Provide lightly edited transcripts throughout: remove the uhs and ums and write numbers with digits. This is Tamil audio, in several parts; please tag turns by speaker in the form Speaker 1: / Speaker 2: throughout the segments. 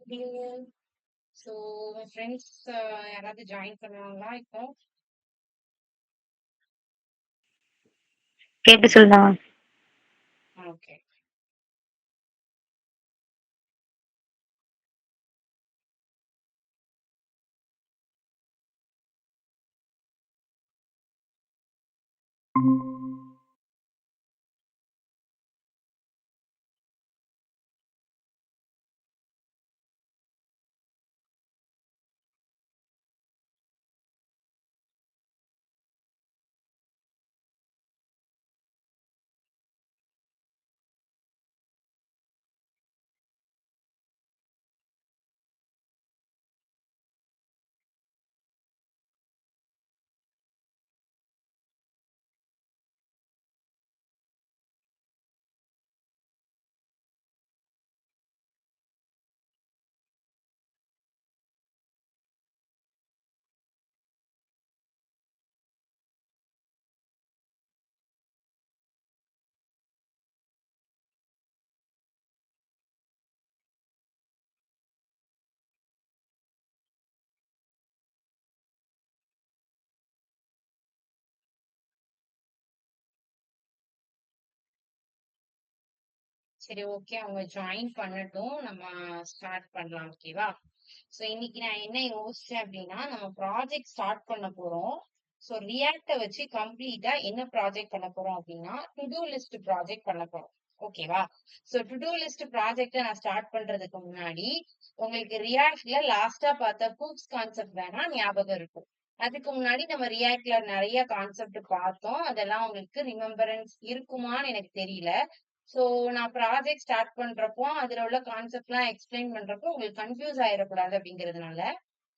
Speaker 1: அப்படிங்க. ஸோ ஃப்ரெண்ட்ஸ் யாராவது ஜாயின் பண்ணுவாங்களா இப்போ?
Speaker 2: கேட்டு சொல்லுடா.
Speaker 1: ஓகே. சரி, ஓகே. அவங்க ஜாயின் பண்ணட்டும். நம்ம ஸ்டார்ட் பண்ணலாம். ஓகேவா? ஸோ இன்னைக்கு நான் என்ன யோசிச்சேன் அப்படின்னா, நம்ம ப்ராஜெக்ட் ஸ்டார்ட் பண்ண போறோம். ஸோ ரியாக்ட வச்சு கம்ப்ளீட்டா என்ன ப்ராஜெக்ட் பண்ண போறோம் அப்படின்னா, டு டூ லிஸ்ட் ப்ராஜெக்ட் பண்ண போறோம். ஓகேவா? ஸோ டு டூ லிஸ்ட் ப்ராஜெக்ட நான் ஸ்டார்ட் பண்றதுக்கு முன்னாடி உங்களுக்கு ரியாக்ட்ல லாஸ்டா பார்த்த ஹூப்ஸ் கான்செப்ட் வேணா ஞாபகம் இருக்கும். அதுக்கு முன்னாடி நம்ம ரியாக்ட்ல நிறைய கான்செப்ட் பார்த்தோம். அதெல்லாம் உங்களுக்கு ரிமெம்பரன்ஸ் இருக்குமான்னு எனக்கு தெரியல. சோ நான் ப்ராஜெக்ட் ஸ்டார்ட் பண்றப்போ அதுல உள்ள கான்செப்ட்லாம் எக்ஸ்பிளைன் பண்றப்போ உங்களுக்கு கன்ஃபியூஸ் ஆயிடக்கூடாது அப்படிங்கிறதுனால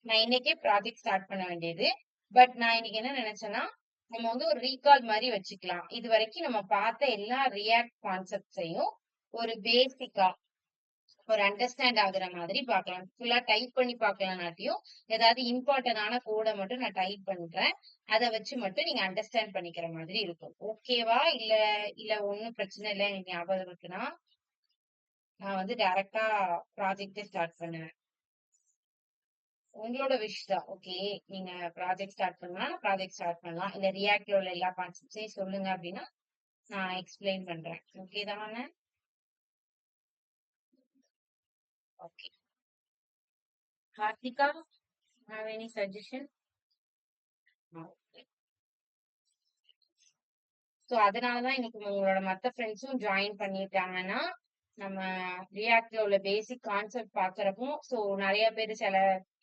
Speaker 1: நான் இன்னைக்கே ப்ராஜெக்ட் ஸ்டார்ட் பண்ண வேண்டியது. பட் நான் இன்னைக்கு என்ன நினைச்சேன்னா, நம்ம வந்து ஒரு ரீகால் மாதிரி வச்சுக்கலாம். இது வரைக்கும் நம்ம பார்த்த எல்லா ரியாக்ட் கான்செப்ட்ஸையும் ஒரு பேசிக்கா ஒரு அண்டர்ஸ்டாண்ட் ஆகுற மாதிரி பார்க்கலாம். ஃபுல்லா டைப் பண்ணி பார்க்கலனாட்டியும் ஏதாவது இம்பார்ட்டன்டான கோட மட்டும் நான் டைப் பண்றேன். அத வச்சு மட்டும் நீங்க அண்டர்ஸ்டாண்ட் பண்ணிக்கிற மாதிரி இருக்கும். ஓகேவா? இல்ல இல்ல ஒண்ணும் பிரச்சனை இல்ல எனக்கு ஞாபகம் இருக்குன்னா, நான் வந்து டைரக்ட்டா ப்ராஜெக்ட்டே ஸ்டார்ட் பண்ணுவேன். உங்களோட விஷ் தான். ஓகே. நீங்க ப்ராஜெக்ட் ஸ்டார்ட் பண்ணா ப்ராஜெக்ட் ஸ்டார்ட் பண்ணலாம். இல்ல ரியாக்ட்ல உள்ள எல்லா கான்செப்ட்ஸையும் சொல்லுங்க அப்படின்னா, நான் எக்ஸ்பிளைன் பண்றேன். ஓகே தானே? Okay. Hartika, have any suggestion? No. So அதனாலதான் இன்னைக்கு உங்களோட மத்த ஃப்ரெண்ட்ஸும் ஜாயின் பண்ணிட்டாங்கன்னா நம்ம ரியாக்ட்ல உள்ள பேசிக் கான்செப்ட் பாக்குறப்போ சோ நிறைய பேர் சில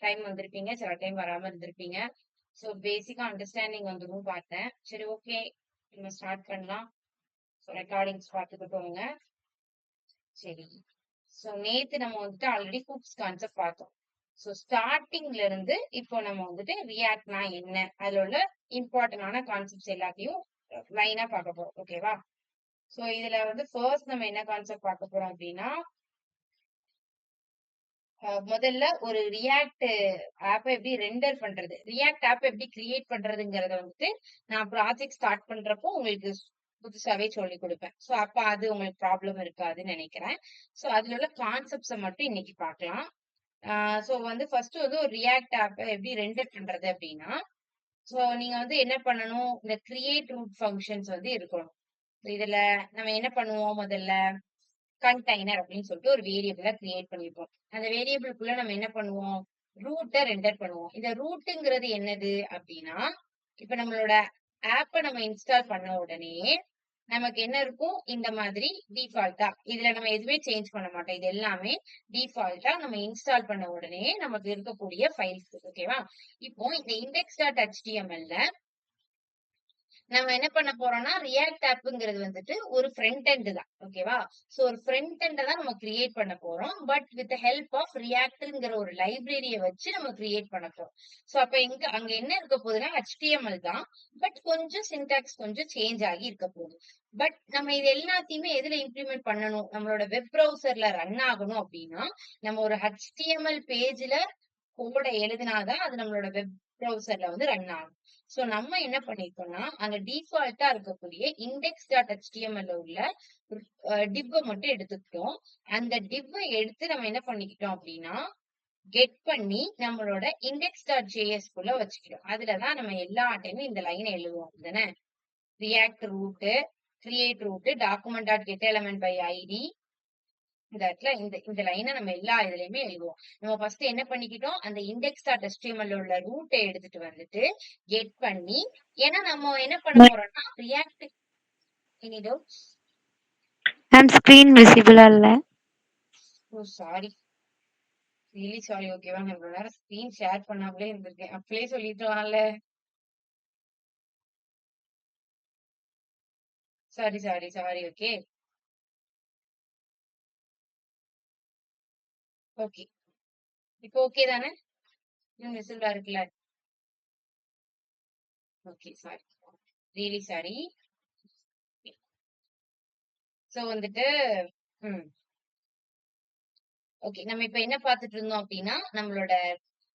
Speaker 1: டைம் வந்திருப்பீங்க, சில டைம் வராம இருந்திருப்பீங்க. சோ பேசிக்கா அண்டர்ஸ்டாண்டிங் வந்துடும் பார்த்தேன். சரி, ஓகே. நம்ம ஸ்டார்ட் பண்ணலாம். ஸோ ரெக்கார்டிங்ஸ் பார்த்துக்கிட்டோங்க. சரி. சோ நேத்து நம்ம வந்துட்டு ஆல்ரெடி ஹூப்ஸ் கான்செப்ட் பார்த்தோம். சோ ஸ்டார்டிங்ல இருந்து இப்போ நம்ம வந்துட்டு ரியாக்ட்னா என்ன, அதுல உள்ள இம்பார்ட்டன்டான கான்செப்ட்ஸ் எல்லாத்தையும் லைனா பார்க்க போறோம். ஓகேவா? சோ இதுல வந்து ஃபர்ஸ்ட் நம்ம என்ன கான்செப்ட் பார்க்க போறோம் அப்படின்னா, முதல்ல ஒரு ரியாக்ட் ஆப்ப எப்படி ரெண்டர் பண்றது, ரியாக்ட் ஆப் எப்படி கிரியேட் பண்றதுங்கிறத வந்துட்டு நான் ப்ராஜெக்ட் ஸ்டார்ட் பண்றப்போ உங்களுக்கு புதுசாவே சொல்லி கொடுப்பேன். சோ அப்ப அது உங்களுக்கு ப்ராப்ளம் இருக்காதுன்னு நினைக்கிறேன். சோ அதுல உள்ள கான்செப்ட்ஸை மட்டும் இன்னைக்கு பார்க்கலாம். சோ வந்து ஃபர்ஸ்ட் வந்து ஒரு ரியாக்ட் ஆப்ப எப்படி ரெண்டர் பண்றது அப்படின்னா, சோ நீங்க வந்து என்ன பண்ணணும், இந்த கிரியேட் ரூட் ஃபங்க்ஷன்ஸ் வந்து இருக்கணும். இதுல நம்ம என்ன பண்ணுவோம், முதல்ல கண்டெய்னர் அப்படின்னு சொல்லிட்டு ஒரு வேரியபிள கிரியேட் பண்ணிருப்போம். அந்த வேரியபிள்குள்ள நம்ம என்ன பண்ணுவோம், ரூட்ட ரெண்டர் பண்ணுவோம். இந்த ரூட்டுங்கிறது என்னது அப்படின்னா, இப்ப நம்மளோட ஆப்ப நம்ம இன்ஸ்டால் பண்ண உடனே நமக்கு என்ன இருக்கும், இந்த மாதிரி டிஃபால்ட்டா இதுல நம்ம எதுவுமே சேஞ்ச் பண்ண மாட்டோம். இது எல்லாமே டிஃபால்ட்டா நம்ம இன்ஸ்டால் பண்ண உடனே நமக்கு இருக்கக்கூடிய ஃபைல்ஸ். ஓகேவா? இப்போ இந்த index.html நம்ம என்ன பண்ண போறோம்னா, ரியாக்ட் ஆப்ங்கிறது வந்துட்டு ஒரு ஃப்ரண்ட் எண்ட் தான். ஓகேவா? சோ ஒரு ஃப்ரண்ட் எண்ட தான் நம்ம கிரியேட் பண்ண போறோம். பட் வித் ஹெல்ப் ஆஃப் ரியாக்ட்ங்கிற ஒரு லைப்ரரிய வச்சு நம்ம கிரியேட் பண்ண போறோம். சோ அப்ப அங்க என்ன இருக்க போகுதுன்னா HTML தான். பட் கொஞ்சம் சின்டாக்ஸ் கொஞ்சம் சேஞ்ச் ஆகி இருக்க போகுது. பட் நம்ம இது எல்லாத்தையுமே எதுல இம்ப்ளிமெண்ட் பண்ணணும், நம்மளோட வெப் ப்ரௌசர்ல ரன் ஆகணும் அப்படின்னா, நம்ம ஒரு HTML பேஜ்ல கோட எழுதினாதான் அது நம்மளோட வெப் ப்ரௌசர்ல வந்து ரன் ஆகும். சோ நம்ம என்ன பண்ணிருக்கோம்னா அங்க டிஃபால்ட்டா இருக்கக்கூடிய index.html உள்ள டிப்பை மட்டும் எடுத்துக்கிட்டோம். அந்த டிப்பை எடுத்து நம்ம என்ன பண்ணிக்கிட்டோம் அப்படின்னா கெட் பண்ணி நம்மளோட index.js குள்ள வச்சுக்கிறோம். அதுலதான் நம்ம எல்லா டைமும் இந்த லைனை எழுதுவோம் தானே. React root, create root, document.getElementById, இந்த இடத்துல இந்த லைனை நம்ம எல்லா இதுலயுமே எழுதுவோம். நம்ம ஃபர்ஸ்ட் என்ன பண்ணிக்கிட்டோம், அந்த index.html உள்ள ரூட்டை எடுத்துட்டு வந்துட்டு கெட் பண்ணி, ஏன்னா நம்ம என்ன பண்ண போறோம்னா React. Any doubts?
Speaker 2: Ma'am screen விசிபிளா இல்ல.
Speaker 1: Oh sorry, really sorry. ஓகேவா, நான் இவ்வளவு நேரம் ஸ்கிரீன் ஷேர் பண்ணாமலே இருந்திருக்கேன். அப்படியே சொல்லிட்டுவான்ல. Sorry sorry sorry. Okay okay, இப்போ ஓகே தானே? விசிபிளா இருக்குல்ல? Okay sorry, really sorry. So வந்துட்டு ஓகே, நம்ம இப்ப என்ன பாத்துட்டு இருந்தோம் அப்படின்னா நம்மளோட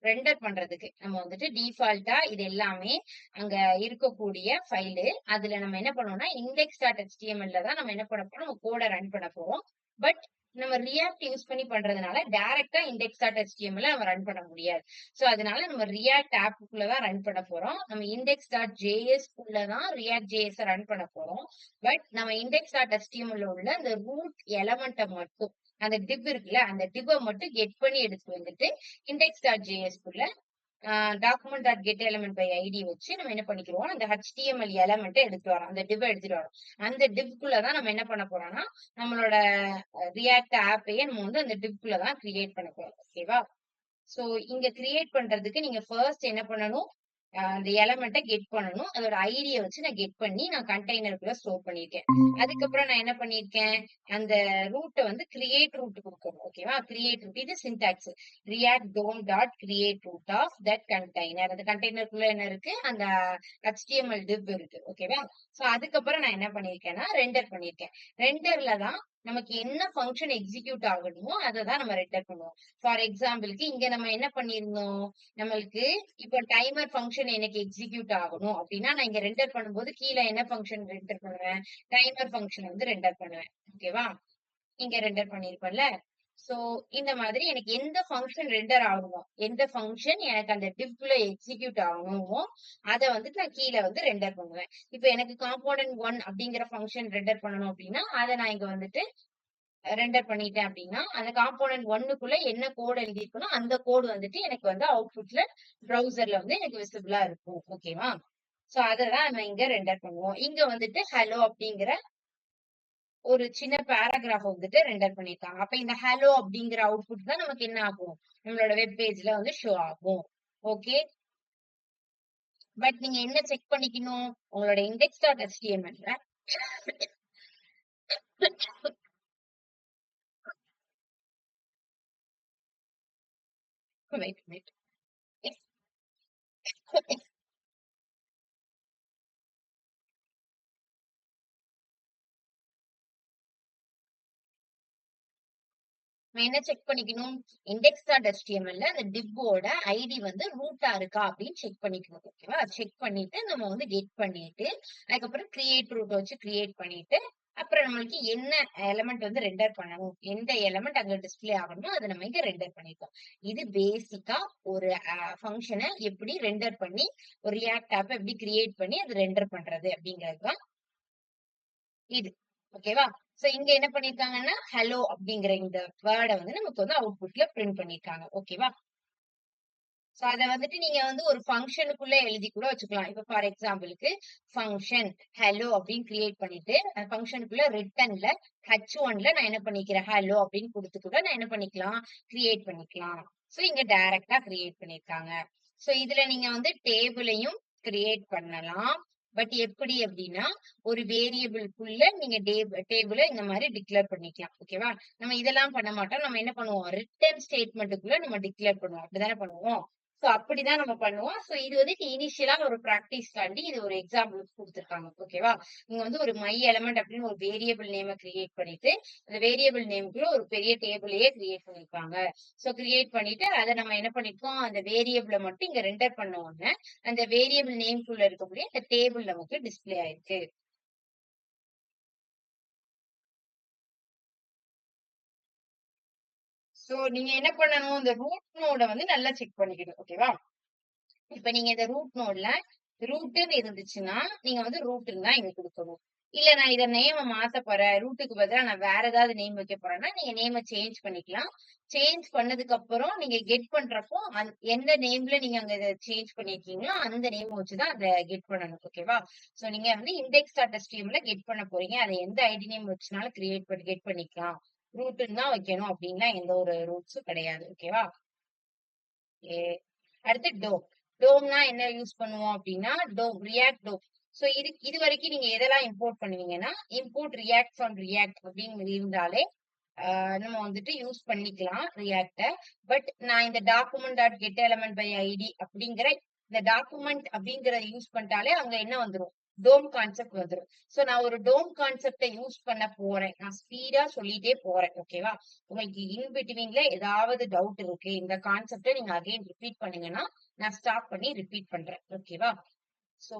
Speaker 1: ரெண்டர் பண்றதுக்கு நம்ம வந்துட்டு டிஃபால்ட்டா இது எல்லாமே அங்க இருக்கக்கூடிய ஃபைலு. அதுல நம்ம என்ன பண்ணோம்னா index.html தான் நம்ம என்ன பண்ண போறோம், நம்ம கோட ரன் பண்ண போறோம். பட் நம்ம ரியாக்ட் யூஸ் பண்ணி பண்றதுனால டைரக்டா index.html நம்ம ரன் பண்ண முடியாது. சோ அதனால நம்ம ரியாக்ட் ஆப்புக்குள்ளதான் ரன் பண்ண போறோம். நம்ம index.js குள்ளதான் ரியாக்ட் ஜேஎஸ் ரன் பண்ண போறோம். பட் நம்ம index.html உள்ள அந்த ரூட் எலமெண்ட்டை மட்டும், அந்த டிவ் இருக்குல்ல, அந்த டிவ்வை மட்டும் கெட் பண்ணி எடுத்து வந்துட்டு index.js குள்ள document.getElementById வச்சு நம்ம என்ன பண்ணிக்கிறோம், அந்த HTML எலமெண்ட்டை எடுத்துட்டு வரோம், அந்த டிவ் எடுத்துட்டு வரோம். அந்த டிவ்க்குள்ளதான் நம்ம என்ன பண்ண போறோம்னா நம்மளோட ரியாக்ட் ஆப்பையே நம்ம வந்து அந்த டிவ்க்குள்ளதான் கிரியேட் பண்ண போறோம். ஓகேவா? சோ இங்க கிரியேட் பண்றதுக்கு நீங்க ஃபர்ஸ்ட் என்ன பண்ணணும், அந்த எலமெண்ட்டை கெட் பண்ணணும். அதோட ஐடியை வச்சு நான் கெட் பண்ணி நான் கண்டெய்னருக்குள்ள ஸ்டோர் பண்ணிருக்கேன். அதுக்கப்புறம் நான் என்ன பண்ணிருக்கேன், அந்த ரூட்டை வந்து கிரியேட் ரூட் கொடுக்கணும். ஓகேவா? கிரியேட் ரூட், இது syntax. React DOM dot create root of that container. அந்த கண்டெய்னருக்குள்ள என்ன இருக்கு, அந்த HTML div இருக்கு. ஓகேவா? சோ அதுக்கப்புறம் நான் என்ன பண்ணிருக்கேன்னா ரெண்டர் பண்ணிருக்கேன். ரெண்டர்ல தான் நமக்கு என்ன ஃபங்க்ஷன் எக்ஸிக்யூட் ஆகணுமோ அதை தான் நம்ம ரெண்டர் பண்ணுவோம். ஃபார் எக்ஸாம்பிளுக்கு இங்க நம்ம என்ன பண்ணிருந்தோம், நம்மளுக்கு இப்ப டைமர் ஃபங்க்ஷன் எனக்கு எக்ஸிக்யூட் ஆகணும் அப்படின்னா நான் இங்க ரெண்டர் பண்ணும்போது கீழே என்ன ஃபங்க்ஷன் ரெண்டர் பண்ணுவேன், டைமர் ஃபங்க்ஷன் வந்து ரெண்டர் பண்ணுவேன். ஓகேவா? இங்க ரெண்டர் பண்ணிருப்பேன்ல. சோ இந்த மாதிரி எனக்கு எந்த ஃபங்க்ஷன் ரெண்டர் ஆகணுமோ, எந்த ஃபங்க்ஷன் எனக்கு அந்த டிவ்க்குள்ள எக்ஸிக்யூட் ஆகணுமோ அதை வந்துட்டு நான் கீழே வந்து ரெண்டர் பண்ணுவேன். இப்ப எனக்கு காம்போனன்ட் 1 அப்படிங்கிற ஃபங்க்ஷன் ரெண்டர் பண்ணணும் அப்படின்னா அதை நான் இங்க வந்துட்டு ரெண்டர் பண்ணிட்டேன் அப்படின்னா அந்த காம்போனன்ட் 1க்குள்ள என்ன கோட் எழுதிருக்கணும் அந்த கோடு வந்துட்டு எனக்கு வந்து அவுட்புட்ல ப்ரௌசர்ல வந்து எனக்கு விசிபிளா இருக்கும். ஓகேவா? சோ அததான் நம்ம இங்க ரெண்டர் பண்ணுவோம். இங்க வந்துட்டு ஹலோ அப்படிங்கிற ஒரு சின்ன பேராகிராஃப் வந்துட்டு ரெண்டர் பண்ணிருக்காங்க. அப்ப இந்த ஹலோ அப்படிங்கிற அவுட்புட் தான் நமக்கு என்ன ஆகும், நம்மளோட வெப் பேஜ்ல வந்து ஷோ ஆகும். ஓகே, பட் நீங்க என்ன செக் பண்ணிக்கணும், உங்களோட index.html வெயிட் என்ன செக் பண்ணிக்கணும், index.html அந்த டிப்போட ஐடி வந்து ரூட்டா இருக்கா அப்படின்னு செக் பண்ணிக்கணும். ஓகேவா? செக் பண்ணிட்டு நம்ம வந்து கெட் பண்ணிட்டு அதுக்கப்புறம் கிரியேட் ரூட் வச்சு கிரியேட் பண்ணிட்டு அப்புறம் நம்மளுக்கு என்ன எலமெண்ட் வந்து ரெண்டர் பண்ணணும், எந்த எலமெண்ட் அங்க டிஸ்பிளே ஆகணுமோ அதை நம்ம இங்க ரெண்டர் பண்ணிருக்கோம். இது பேசிக்கா ஒரு ஃபங்க்ஷனை எப்படி ரெண்டர் பண்ணி ஒரு ரியாக்ட் ஆப் எப்படி கிரியேட் பண்ணி அது ரெண்டர் பண்றது அப்படிங்கிறதுதான் இது. ஓகேவா? சோ இங்க என்ன பண்ணிருக்காங்கன்னா ஹலோ அப்படிங்கிற இந்த வேர்டை வந்து நமக்கு வந்து அவுட்புட்ல பிரிண்ட் பண்ணிருக்காங்க. ஓகேவா? சோ அத வந்துட்டு நீங்க வந்து ஒரு ஃபங்க்ஷனுக்குள்ள எழுதி கூட வச்சுக்கலாம். இப்ப ஃபார் எக்ஸாம்பிளுக்கு ஃபங்க்ஷன் ஹலோ அப்படின்னு கிரியேட் பண்ணிட்டு ஃபங்க்ஷனுக்குள்ள ரிட்டர்ன்ல H1ல நான் என்ன பண்ணிக்கிறேன், ஹலோ அப்படின்னு கொடுத்து கூட நான் என்ன பண்ணிக்கலாம், கிரியேட் பண்ணிக்கலாம். சோ இங்க டைரக்டா கிரியேட் பண்ணிருக்காங்க. சோ இதுல நீங்க வந்து டேபிளையும் கிரியேட் பண்ணலாம். பட் எப்படி அப்படின்னா ஒரு வேரியபிள்குள்ள நீங்க டேபிளை இந்த மாதிரி டிக்ளேர் பண்ணிக்கலாம். ஓகேவா? நம்ம இதெல்லாம் பண்ண மாட்டோம். நம்ம என்ன பண்ணுவோம், ரிட்டர்ன் ஸ்டேட்மெண்ட்டுக்குள்ள நம்ம டிக்ளேர் பண்ணுவோம். அப்படிதானே பண்ணுவோம். சோ அப்படிதான் நம்ம பண்ணுவோம். சோ இது வந்துட்டு இனிஷியலா ஒரு பிராக்டிஸ்க்காண்டி இது ஒரு எக்ஸாம்பிள் குடுத்துருக்காங்க. ஓகேவா? இங்க வந்து ஒரு மை எலிமெண்ட் அப்படின்னு ஒரு வேரியபிள் நேம கிரியேட் பண்ணிட்டு, அந்த வேரியபிள் நேம்க்குள்ள ஒரு பெரிய டேபிளையே கிரியேட் பண்ணிருக்காங்க. சோ கிரியேட் பண்ணிட்டு அத நம்ம என்ன பண்ணிருக்கோம், அந்த வேரியபிள மட்டும் இங்க ரெண்டர் பண்ண உடனே, அந்த வேரியபிள் நேம்க்குள்ள இருக்கக்கூடிய அந்த டேபிள் நமக்கு டிஸ்ப்ளே ஆயிருக்கு. சோ நீங்க என்ன பண்ணணும், இந்த ரூட் நோட வந்து நல்லா செக் பண்ணிக்கணும். ஓகேவா? இப்ப நீங்க இந்த ரூட் நோட்ல ரூட்ன்னு இருந்துச்சுன்னா, நீங்க வந்து ரூட்ன்னு தான் இங்க குடுக்கணும். இல்ல நான் இத நேம மாத்த போறேன். ரூட்டுக்கு பதிலா நான் வேற ஏதாவது நேம் வைக்க போறேன்னா, நீங்க நேம சேஞ்ச் பண்ணிக்கலாம். சேஞ்ச் பண்ணதுக்கு அப்புறம் நீங்க கெட் பண்றப்போ, எந்த நேம்ல நீங்க அங்க இத சேஞ்ச் பண்ணியிருக்கீங்களோ, அந்த நேம் வச்சு தான் அத கெட் பண்ணணும். ஓகேவா? சோ நீங்க வந்து index.html ல கெட் பண்ண போறீங்க. அத எந்த ஐடி நேம் வச்சுனாலும் கெட் பண்ணிக்கலாம். ரூட்ன்னு தான் வைக்கணும் அப்டின்லாம் எந்த ஒரு ரூல்ஸும் கிடையாது. ஓகேவா? ஓகே. அடுத்து டோம். டோம்னா என்ன யூஸ் பண்ணுவோம் அப்டின்னா, ரியாக்ட் டோம். சோ இது வரைக்கும் நீங்க எதெல்லாம் இம்போர்ட் பண்ணுவீங்கன்னா, இம்போர்ட் ரியாக்ட் ஃப்ரம் ரியாக்ட் அப்படின்னு இருந்தாலே, நம்ம வந்துட்டு யூஸ் பண்ணிக்கலாம் ரியாக்ட்ட. பட் நான் இந்த document dot get element by ID அப்படிங்கிற இந்த டாக்குமெண்ட் அப்படிங்கறத யூஸ் பண்ணிட்டாலே அங்க என்ன வந்துரும்? டோம் கான்செப்ட் வந்துரும். சோ நான் ஒரு டோம் கான்செப்ட யூஸ் பண்ண போறேன். நான் ஸ்பீடா சொல்லிட்டே போறேன். ஓகேவா? உங்களுக்கு இன் பிட்வீன்ல ஏதாவது டவுட் இருக்கு. இந்த கான்செப்ட நீங்க அகைன் ரிப்பீட் பண்ணுங்கன்னா, நான் ஸ்டாப் பண்ணி ரிப்பீட் பண்றேன். ஓகேவா? சோ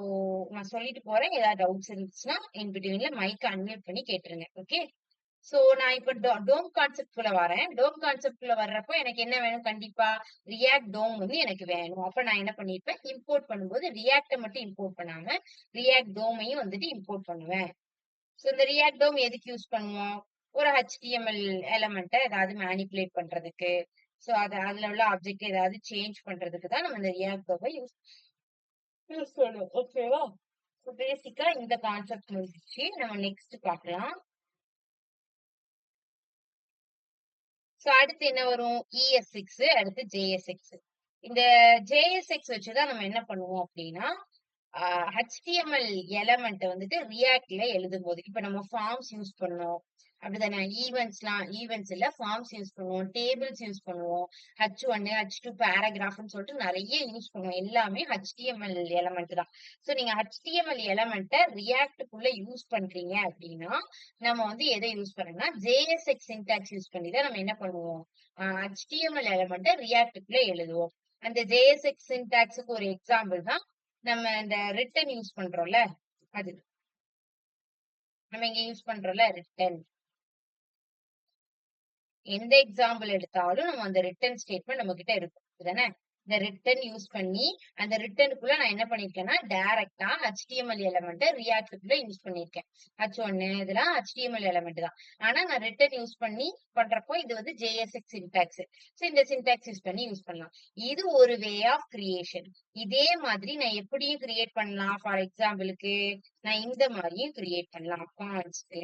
Speaker 1: நான் சொல்லிட்டு போறேன். ஏதாவது டவுட்ஸ் இருந்துச்சுன்னா, இன் பிட்வீன்ல மைக்க அன்மியூட் பண்ணி கேட்டுருங்க. ஓகே? சோ நான் இப்ப டோம் கான்செப்ட் குள்ள வரேன். டோம் கான்செப்ட் குள்ள வர்றப்போ எனக்கு என்ன வேணும் கண்டிப்பா? ரியாக்ட் டோம் வந்து எனக்கு வேணும். அப்ப நான் என்ன பண்ணிருப்பேன், இம்போர்ட் பண்ணும்போது ரியாக்ட்ட மட்டும் இம்போர்ட் பண்ணாம, ரியாக்ட் டோமையும் வந்துட்டு இம்போர்ட் பண்ணுவேன். சோ இந்த ரியாக்ட் டோம் எதுக்கு யூஸ் பண்ணுவோம்? ஒரு HTML எலிமெண்ட்ட ஏதாவது மேனிபுலேட் பண்றதுக்கு. சோ அதுல உள்ள ஆப்ஜெக்ட் ஏதாவது சேஞ்ச் பண்றதுக்கு தான் நம்ம இந்த ரியாக்ட் டோமை யூஸ் யூஸ் பண்ணுவோம். ஓகேவா? சோ பேசிக்கா இந்த கான்செப்ட் முடிஞ்சிச்சு. நம்ம நெக்ஸ்ட் பார்க்கலாம். சோ அடுத்து என்ன வரும்? ES6 அடுத்து JSX. இந்த JSX வச்சுதான் நம்ம என்ன பண்ணுவோம் அப்படின்னா, HTML எலமெண்ட் வந்துட்டு ரியாக்ட்ல எழுதும்போது, இப்ப நம்ம ஃபார்ம்ஸ் யூஸ் பண்ணோம். அப்படிதானே? ஈவென்ட்ஸ் இல்ல ஃபார்ம்ஸ் யூஸ் பண்ணுவோம். டேபிள்ஸ் யூஸ் பண்ணுவோம். H1, H2 பேராகிராஃப்னு சொல்லிட்டு நெறைய யூஸ் பண்ணுவோம். எல்லாமே HTML எலமெண்ட் தான். சோ நீங்க HTML எலமெண்ட்ட ரியாக்ட்க்குள்ள யூஸ் பண்றீங்க அப்படின்னா, நம்ம வந்து எதை யூஸ் பண்ணணும்னா, JSX சின்டாக்ஸ் யூஸ் பண்ணி தான் நம்ம என்ன பண்ணுவோம்? HTML எலமெண்ட்ட ரியாக்ட்க்குள்ள எழுதுவோம். அந்த JSX சின்டாக்ஸ்க்கு ஒரு எக்ஸாம்பிள் தான் நம்ம இந்த ரிட்டன் யூஸ் பண்றோம்ல, அது. நம்ம இங்க யூஸ் பண்றோம்ல ரிட்டன். எந்த எக்ஸாம்பிள் எடுத்தாலும் நம்ம அந்த ரிட்டன் ஸ்டேட்மெண்ட் நம்ம கிட்ட இருக்கும். அப்படிதானே? இந்த ரிட்டன் யூஸ் பண்ணி, அந்த ரிட்டனுக்குள்ள நான் என்ன பண்ணிருக்கேன்னா, டைரக்ட்டா HTML எலிமெண்ட்ட ரியாக்ட்க்குள்ள யூஸ் பண்ணியிருக்கேன். H1 இதெல்லாம் HTML எலிமெண்ட் தான். ஆனா நான் ரிட்டன் யூஸ் பண்ணி பண்றப்போ இது வந்து JSX சின்டாக்ஸ். சோ இந்த சின்டாக்ஸ் யூஸ் பண்ணி யூஸ் பண்ணலாம். இது ஒரு வே ஆஃப் கிரியேஷன். இதே மாதிரி நான் எப்படியும் கிரியேட் பண்ணலாம். ஃபார் எக்ஸாம்பிளுக்கு நான் இந்த மாதிரியும் கிரியேட் பண்ணலாம். கான்ஸ்ட்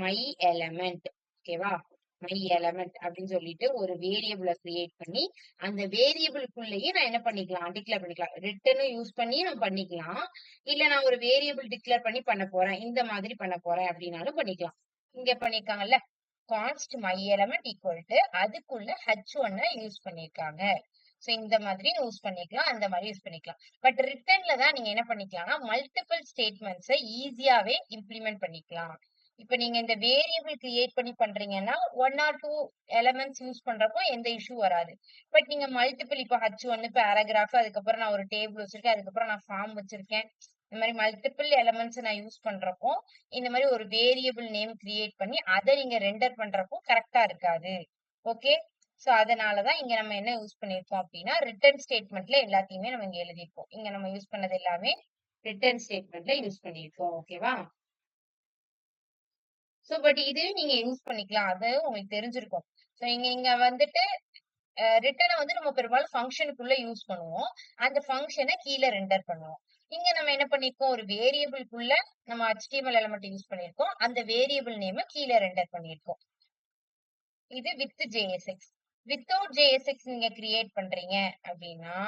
Speaker 1: மை எலிமெண்ட். ஓகேவா? மை எலிமெண்ட் அப்படின்னு சொல்லிட்டு ஒரு வேரியபிள கிரியேட் பண்ணி, அந்த வேரியபிள்குள்ளேயே நான் என்ன பண்ணிக்கலாம்? டிக்ளேர் பண்ணிக்கலாம். ரிட்டர்னும் யூஸ் பண்ணி நான் பண்ணிக்கலாம். இல்ல நான் ஒரு வேரியபிள் டிக்ளேர் பண்ணி பண்ண போறேன். இந்த மாதிரி பண்ண போறேன் அப்படின்னாலும் பண்ணிக்கலாம். இங்க பண்ணிருக்காங்கல்ல. கான்ஸ்ட் மை எலிமெண்ட் ஈக்குவல் டு அதுக்குள்ள H1 யூஸ் பண்ணிருக்காங்க. சோ இந்த மாதிரி யூஸ் பண்ணிக்கலாம். அந்த மாதிரி யூஸ் பண்ணிக்கலாம். பட் ரிட்டர்ன்ல தான் நீங்க என்ன பண்ணிக்கலாம்னா, மல்டிபிள் ஸ்டேட்மெண்ட்ஸ ஈஸியாவே இம்ப்ளிமெண்ட் பண்ணிக்கலாம். இப்ப நீங்க இந்த வேரியபிள் கிரியேட் பண்ணி பண்றீங்கன்னா, 1 ஆர் 2 எலிமெண்ட்ஸ் யூஸ் பண்றப்போ எந்த இஷ்யூ வராது. பட் நீங்க மல்டிபிள் இப்ப H1 பேராகிராஃப் அதுக்கப்புறம் நான் ஒரு டேபிள் வச்சிருக்கேன். அதுக்கப்புறம் நான் ஃபார்ம் வச்சிருக்கேன். இந்த மாதிரி மல்டிபிள் எலிமெண்ட்ஸ் நான் யூஸ் பண்றப்போ, இந்த மாதிரி ஒரு வேரியபிள் நேம் கிரியேட் பண்ணி அத நீங்க ரெண்டர் பண்றப்போ கரெக்ட்டா இருக்காது. ஓகே. சோ அதனாலதான் இங்க நம்ம என்ன யூஸ் பண்ணிருக்கோம் அப்படின்னா, ரிட்டர்ன் ஸ்டேட்மெண்ட்ல எல்லாத்தையுமே நம்ம இங்க எழுதியிருக்கோம். இங்க நம்ம யூஸ் பண்ணது எல்லாமே ரிட்டர்ன் ஸ்டேட்மெண்ட்ல யூஸ் பண்ணிருக்கோம். ஓகேவா? சோ பட் இது நீங்க யூஸ் பண்ணிக்கலாம். அது உங்களுக்கு தெரிஞ்சிருக்கும். சோ நீங்க இங்க வந்துட்டு ரிட்டர்ன வந்து நம்ம பெரும்பாலும் ஃபங்ஷனுக்குள்ள யூஸ் பண்ணுவோம். அந்த ஃபங்ஷன கீழ ரெண்டர் பண்ணுவோம். இங்க நம்ம என்ன பண்ணிருக்கோம்? ஒரு வேரியபிள்குள்ள நம்ம HTML எலிமெண்ட் யூஸ் பண்ணிருக்கோம். அந்த வேரியபிள் நேம கீழ ரெண்டர் பண்ணிருக்கோம். இது வித் JSX. வித்தவுட் JSX நீங்க கிரியேட் பண்றீங்க அப்படின்னா,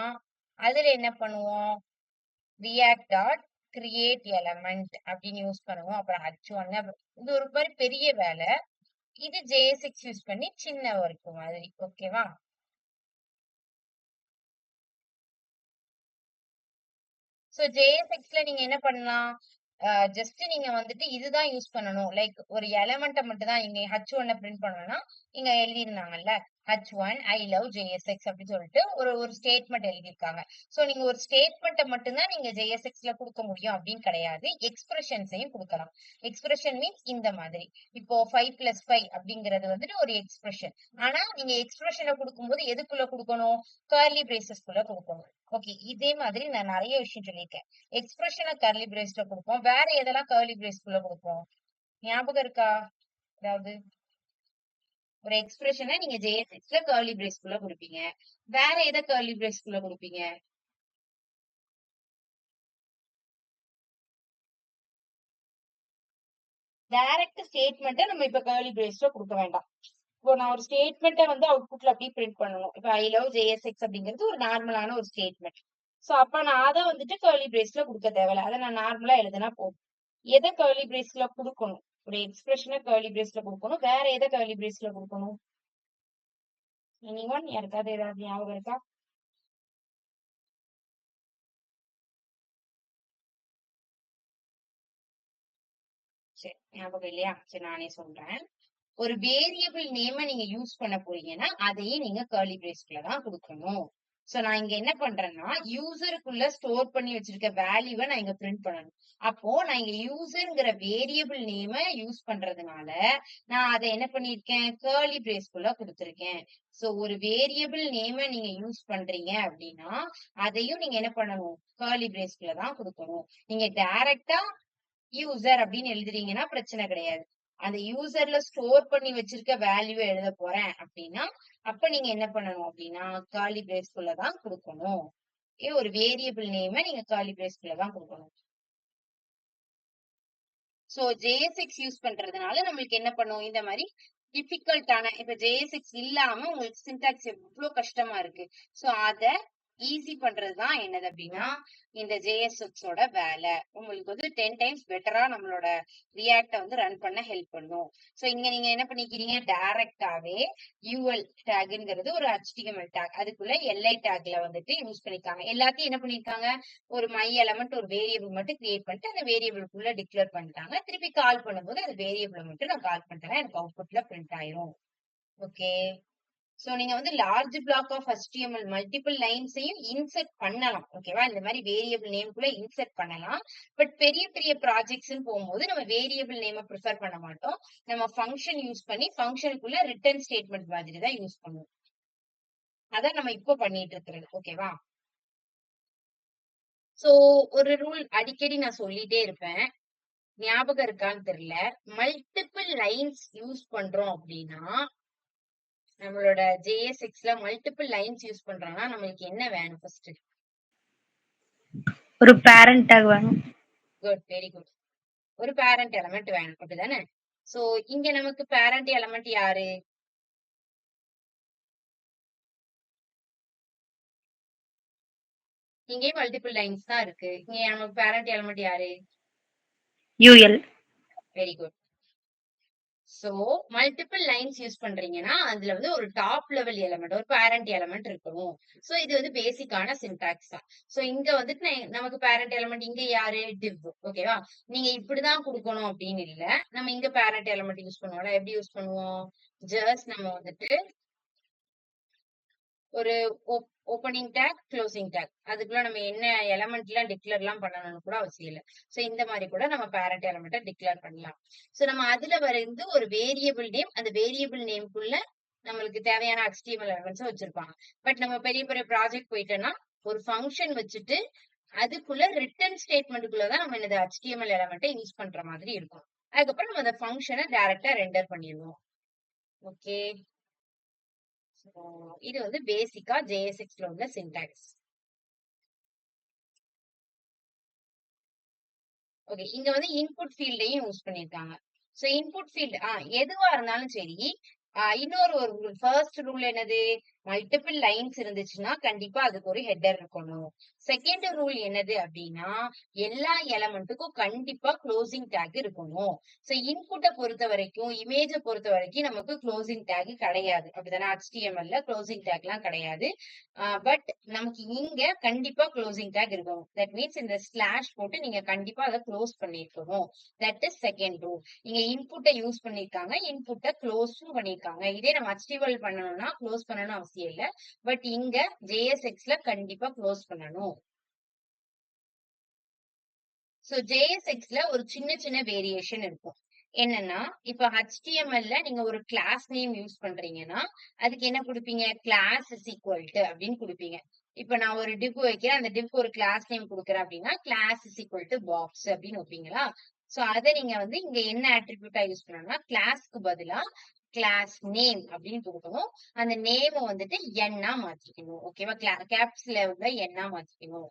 Speaker 1: அதுல என்ன பண்ணுவோம்? ரியாக்ட் டாட் கிரியேட் எலிமெண்ட் அப்படின்னு யூஸ் பண்ணுவோம். அப்புறம் H1 இது ஒரு மாதிரி பெரிய வேலை. இது JSX யூஸ் பண்ணி சின்ன ஒர்க் மாதிரி. ஓகேவா? சோ JSXல நீங்க என்ன பண்ணலாம்? ஜஸ்ட் நீங்க வந்துட்டு இதுதான் யூஸ் பண்ணணும். லைக் ஒரு எலிமெண்ட்ட மட்டும் தான் இங்க H1 பிரிண்ட் பண்ணணும்னா, இங்க எழுதியிருந்தாங்கல்ல. H1 ஐ லவ் JSX அப்படின்னு சொல்லிட்டு ஒரு ஸ்டேட்மெண்ட் எழுதியிருக்காங்க. சோ நீங்க ஒரு ஸ்டேட்மெண்ட்ட மட்டும் தான் நீங்க JSXல குடுக்க முடியும் அப்படின்னு கிடையாது. எக்ஸ்பிரஷன்ஸையும் குடுக்கலாம். எக்ஸ்பிரஷன் மீன்ஸ் இந்த மாதிரி. இப்போ 5 + 5 அப்படிங்கிறது வந்துட்டு ஒரு எக்ஸ்பிரஷன். ஆனா நீங்க எக்ஸ்பிரஷன குடுக்கும்போது எதுக்குள்ள குடுக்கணும்? கர்லி பிரேசஸ்க்குள்ள குடுக்கணும். ஓகே. இதே மாதிரி நான் நெறைய விஷயம் சொல்லியிருக்கேன். எக்ஸ்பிரஷன கர்லி பிரேஸ்ல குடுப்போம். வேற எதெல்லாம் கர்லி பிரேஸ்க்குள்ள குடுப்போம்? ஞாபகம் இருக்கா? அதாவது ஒரு எக்ஸ்பிரஷன நீங்க JSXல கர்லி பிரேஸ்க்குள்ள குடுப்பீங்க. வேற எத கர்லி பிரேஸ்க்குள்ள குடுப்பீங்க? டைரக்ட் ஸ்டேட்மெண்ட்ட நம்ம இப்ப கர்லி பிரேஸ்ல குடுக்க வேண்டாம். இப்போ நான் ஒரு ஸ்டேட்மெண்ட்ட வந்து அவுட்புட்ல அப்படியே பிரிண்ட் பண்ணணும். இப்ப ஐ லவ் JSX அப்படிங்கிறது ஒரு நார்மலான ஒரு ஸ்டேட்மெண்ட். சோ அப்ப நான் அத வந்துட்டு கர்லி பிரேஸ்ல குடுக்க தேவையில்ல. அத நான் நார்மலா எழுதுனா போதும். எத கர்லி பிரேஸ்ல குடுக்கணும்? ஒரு எக்ஸ்பிரஷன கர்லி பிரேஸ்ல குடுக்கணும். வேற எத கர்லி பிரேஸ்ல குடுக்கணும்? எனிஒன்? யாருக்காவது ஏதாவது ஞாபகம் இருக்கா? சரி, ஞாபகம் இல்லையா? சரி நானே சொல்றேன். ஒரு வேரியபிள் நேம நீங்க யூஸ் பண்ண போறீங்கன்னா, அதையே நீங்க கர்லி பிரேஸ்க்குள்ள தான் குடுக்கணும். சோ நான் இங்க என்ன பண்றேன்னா, யூசருக்குள்ள ஸ்டோர் பண்ணி வச்சிருக்க வேல்யூவ நான் இங்க பிரிண்ட் பண்ணணும். அப்போ நான் இங்க யூசர்ங்கிற வேரியபிள் நேம யூஸ் பண்றதுனால, நான் அத என்ன பண்ணியிருக்கேன்? கர்லி பிரேஸ்க்குள்ள குடுத்திருக்கேன். சோ ஒரு வேரியபிள் நேம நீங்க யூஸ் பண்றீங்க அப்படின்னா, அதையும் நீங்க என்ன பண்ணணும்? கர்லி பிரேஸ்க்குள்ள தான் குடுக்கணும். நீங்க டைரக்ட்டா யூசர் அப்படின்னு எழுதுறீங்கன்னா பிரச்சனை கிடையாது. அந்த யூசர்ல ஸ்டோர் பண்ணி வச்சிருக்க வேல்யூ எழுத போறேன் அப்படின்னா, அப்ப நீங்க என்ன பண்ணணும் அப்படின்னா, கர்லி பிரேஸ்க்குள்ள தான் குடுக்கணும். ஒரு வேரியபிள் நேம நீங்க கர்லி பிரேஸ்க்குள்ள தான் குடுக்கணும். சோ JSX யூஸ் பண்றதுனால நம்மளுக்கு என்ன பண்ணும்? இந்த மாரி டிஃபிகல்ட்டான இப்ப JSX இல்லாம உங்களுக்கு சின்டாக்ஸ் எவ்ளோ கஷ்டமா இருக்கு. சோ அத ஈஸி பண்றது தான் என்னது அப்டின்னா, இந்த JSX ஓட வேல. உங்களுக்கு வந்து 10 டைம்ஸ் பெட்டரா நம்மளோட ரியாக்ட்ட வந்து ரன் பண்ண ஹெல்ப் பண்ணும். சோ இங்க நீங்க என்ன பண்ணிக்கிறீங்க? டைரக்ட்டாவே UL டாக்ங்கிறது ஒரு HTML டாக். அதுக்குள்ள LI டாக்ல வந்துட்டு யூஸ் பண்ணிருக்காங்க. எல்லாத்தையும் என்ன பண்ணிருக்காங்க? ஒரு மை எலிமெண்ட் ஒரு வேரியபிள் மட்டும் கிரியேட் பண்ணிட்டு அந்த வேரியபிள்குள்ள டிக்ளேர் பண்ணிட்டாங்க. திருப்பி கால் பண்ணும்போது அந்த வேரியபிள மட்டும் நான் கால் பண்றேன். எனக்கு அவுட்புட்ல பிரிண்ட் ஆயிரும். ஓகே. சோ நீங்க வந்து large block of HTML multiple லைன்ஸையும் இன்சர்ட் பண்ணலாம். ஓகேவா? இந்த மாதிரி வேரியபிள் நேம்குள்ள இன்சர்ட் பண்ணலாம். பட் பெரிய பெரிய ப்ராஜெக்ட்ஸ்ன்னு போகும்போது நம்ம வேரியபிள் நேம பிரிஃபர் பண்ண மாட்டோம். நம்ம ஃபங்ஷன் யூஸ் பண்ணி ஃபங்ஷனுக்குள்ள ரிட்டர்ன் ஸ்டேட்மெண்ட் மாதிரி தான் யூஸ் பண்ணுவோம். அதான் நம்ம இப்போ பண்ணிட்டு இருக்கிறது. ஓகேவா? சோ ஒரு ரூல் அடிக்கடி நான் சொல்லிட்டே இருப்பேன். ஞாபகம் இருக்கான்னு தெரியல. மல்டிபிள் லைன்ஸ் யூஸ் பண்றோம் அப்படின்னா, நம்மளோட JSXல மல்டிபிள் லைன்ஸ் யூஸ் பண்றோம்னா, நம்மளுக்கு என்ன வேணும் ஃபர்ஸ்ட்?
Speaker 2: ஒரு பேரண்ட் டாக் வேணும்.
Speaker 1: Good, very good. ஒரு பேரண்ட் எலிமெண்ட் வேணும். அப்படிதானே? சோ இங்க நமக்கு பேரண்ட் எலிமெண்ட் யாரு? இங்கேயும் மல்டிபிள் லைன்ஸ் தான் இருக்கு. இங்க நமக்கு பேரண்ட் எலிமெண்ட் யாரு?
Speaker 2: UL.
Speaker 1: Very good. So multiple lines use பண்றீங்கன்னா, அதுல வந்து ஒரு டாப் லெவல் எலிமெண்ட், ஒரு பேரண்ட் எலிமெண்ட் இருக்கணும். சோ இது வந்து பேசிக்கான சின்டாக்ஸ் தான். சோ இங்க வந்துட்டு நமக்கு பேரண்ட் எலிமெண்ட் இங்க யாரு? div. ஓகேவா? நீங்க இப்படிதான் குடுக்கணும் அப்படின்னு இல்ல. நம்ம இங்க பேரண்ட் எலிமெண்ட் யூஸ் பண்ணுவோம்ல. எப்படி யூஸ் பண்ணுவோம்? ஜஸ்ட் நம்ம வந்துட்டு ஒரு ஓப்பனிங் டேக், க்ளோசிங் டேக். அதுக்குள்ள நம்ம என்ன எலிமெண்ட்லாம் டிக்ளேர்லாம் பண்ணணும்னு கூட அவசியம் இல்ல. சோ இந்த மாதிரி கூட நம்ம பேரண்ட் எலிமெண்ட்ட டிக்ளேர் பண்ணலாம். சோ நம்ம அதுல வந்து ஒரு வேரியபிள் நேம், அந்த வேரியபிள் நேம்க்குள்ள நம்மளுக்கு தேவையான HTML எலிமெண்ட்ஸ் வச்சிருப்பாங்க. பட் நம்ம பெரிய பெரிய ப்ராஜெக்ட் போயிட்டோம்னா, ஒரு ஃபங்ஷன் வச்சுட்டு அதுக்குள்ள ரிட்டர்ன் ஸ்டேட்மெண்ட்டுக்குள்ள தான் நம்ம இந்த HTML எலிமெண்ட்ட யூஸ் பண்ற மாதிரி இருக்கும். அதுக்கப்புறம் நம்ம அந்த ஃபங்ஷனை டைரக்டா ரெண்டர் பண்ணிடுவோம். ஓகே. இது வந்து பேசிக்கா JSXல உள்ள சின்டாக்ஸ். ஓகே. இங்க வந்து இன்புட் ஃபீல்டையும் யூஸ் பண்ணிருக்காங்க. சோ இன்புட் ஃபீல்ட் எதுவா இருந்தாலும் சரி, இன்னொரு ஒரு ரூல். ஃபர்ஸ்ட் ரூல் என்னது? மல்டிபிள் லைன்ஸ் இருந்துச்சுன்னா கண்டிப்பா அதுக்கு ஒரு ஹெட்டர் இருக்கணும். செகண்ட் ரூல் என்னது அப்படின்னா, எல்லா எலமெண்ட்டுக்கும் கண்டிப்பா க்ளோசிங் டேக் இருக்கணும். சோ இன்புட்ட பொறுத்த வரைக்கும், இமேஜ பொறுத்த வரைக்கும் நமக்கு க்ளோசிங் டேக் கிடையாது. அப்படிதானே? HTML க்ளோசிங் டேக்லாம் கிடையாது. பட் நமக்கு இங்க கண்டிப்பா க்ளோசிங் டேக் இருக்கணும். தட் மீன்ஸ் இந்த ஸ்லாஷ் போட்டு நீங்க கண்டிப்பா அதை க்ளோஸ் பண்ணிருக்கணும். That is second rule. இங்க இன்புட்டை யூஸ் பண்ணிருக்காங்க, இன்புட்டை க்ளோஸும் பண்ணிருக்காங்க. இதே நம்ம HTML பண்ணணும்னா க்ளோஸ் பண்ணணும் அவசியம் இல்ல. பட் இங்க JSXல கண்டிப்பா க்ளோஸ் பண்ணணும். சோ JSXல ஒரு சின்ன சின்ன வேரியேஷன் இருக்கும். என்னன்னா, இப்ப HTML நீங்க ஒரு கிளாஸ் நேம் யூஸ் பண்றீங்கன்னா, அதுக்கு என்ன குடுப்பீங்க? கிளாஸ் இஸ் ஈக்குவல் டு அப்படின்னு குடுப்பீங்க. இப்ப நான் ஒரு div வைக்கிறேன். அந்த divக்கு ஒரு கிளாஸ் நேம் குடுக்குறேன் அப்படின்னா, class is equal to box அப்படின்னு வைப்பீங்களா? சோ அத நீங்க வந்து இங்க என்ன அட்ரிபியூட்டா யூஸ் பண்ணணும்னா, கிளாஸ்க்கு பதிலா கிளாஸ் நேம் அப்படின்னு கொடுக்கணும். அந்த நேம வந்துட்டு எண்ணா மாத்திக்கணும். ஓகேவா? கேப்ஸ்ல உள்ள எண்ணா மாத்திக்கணும்.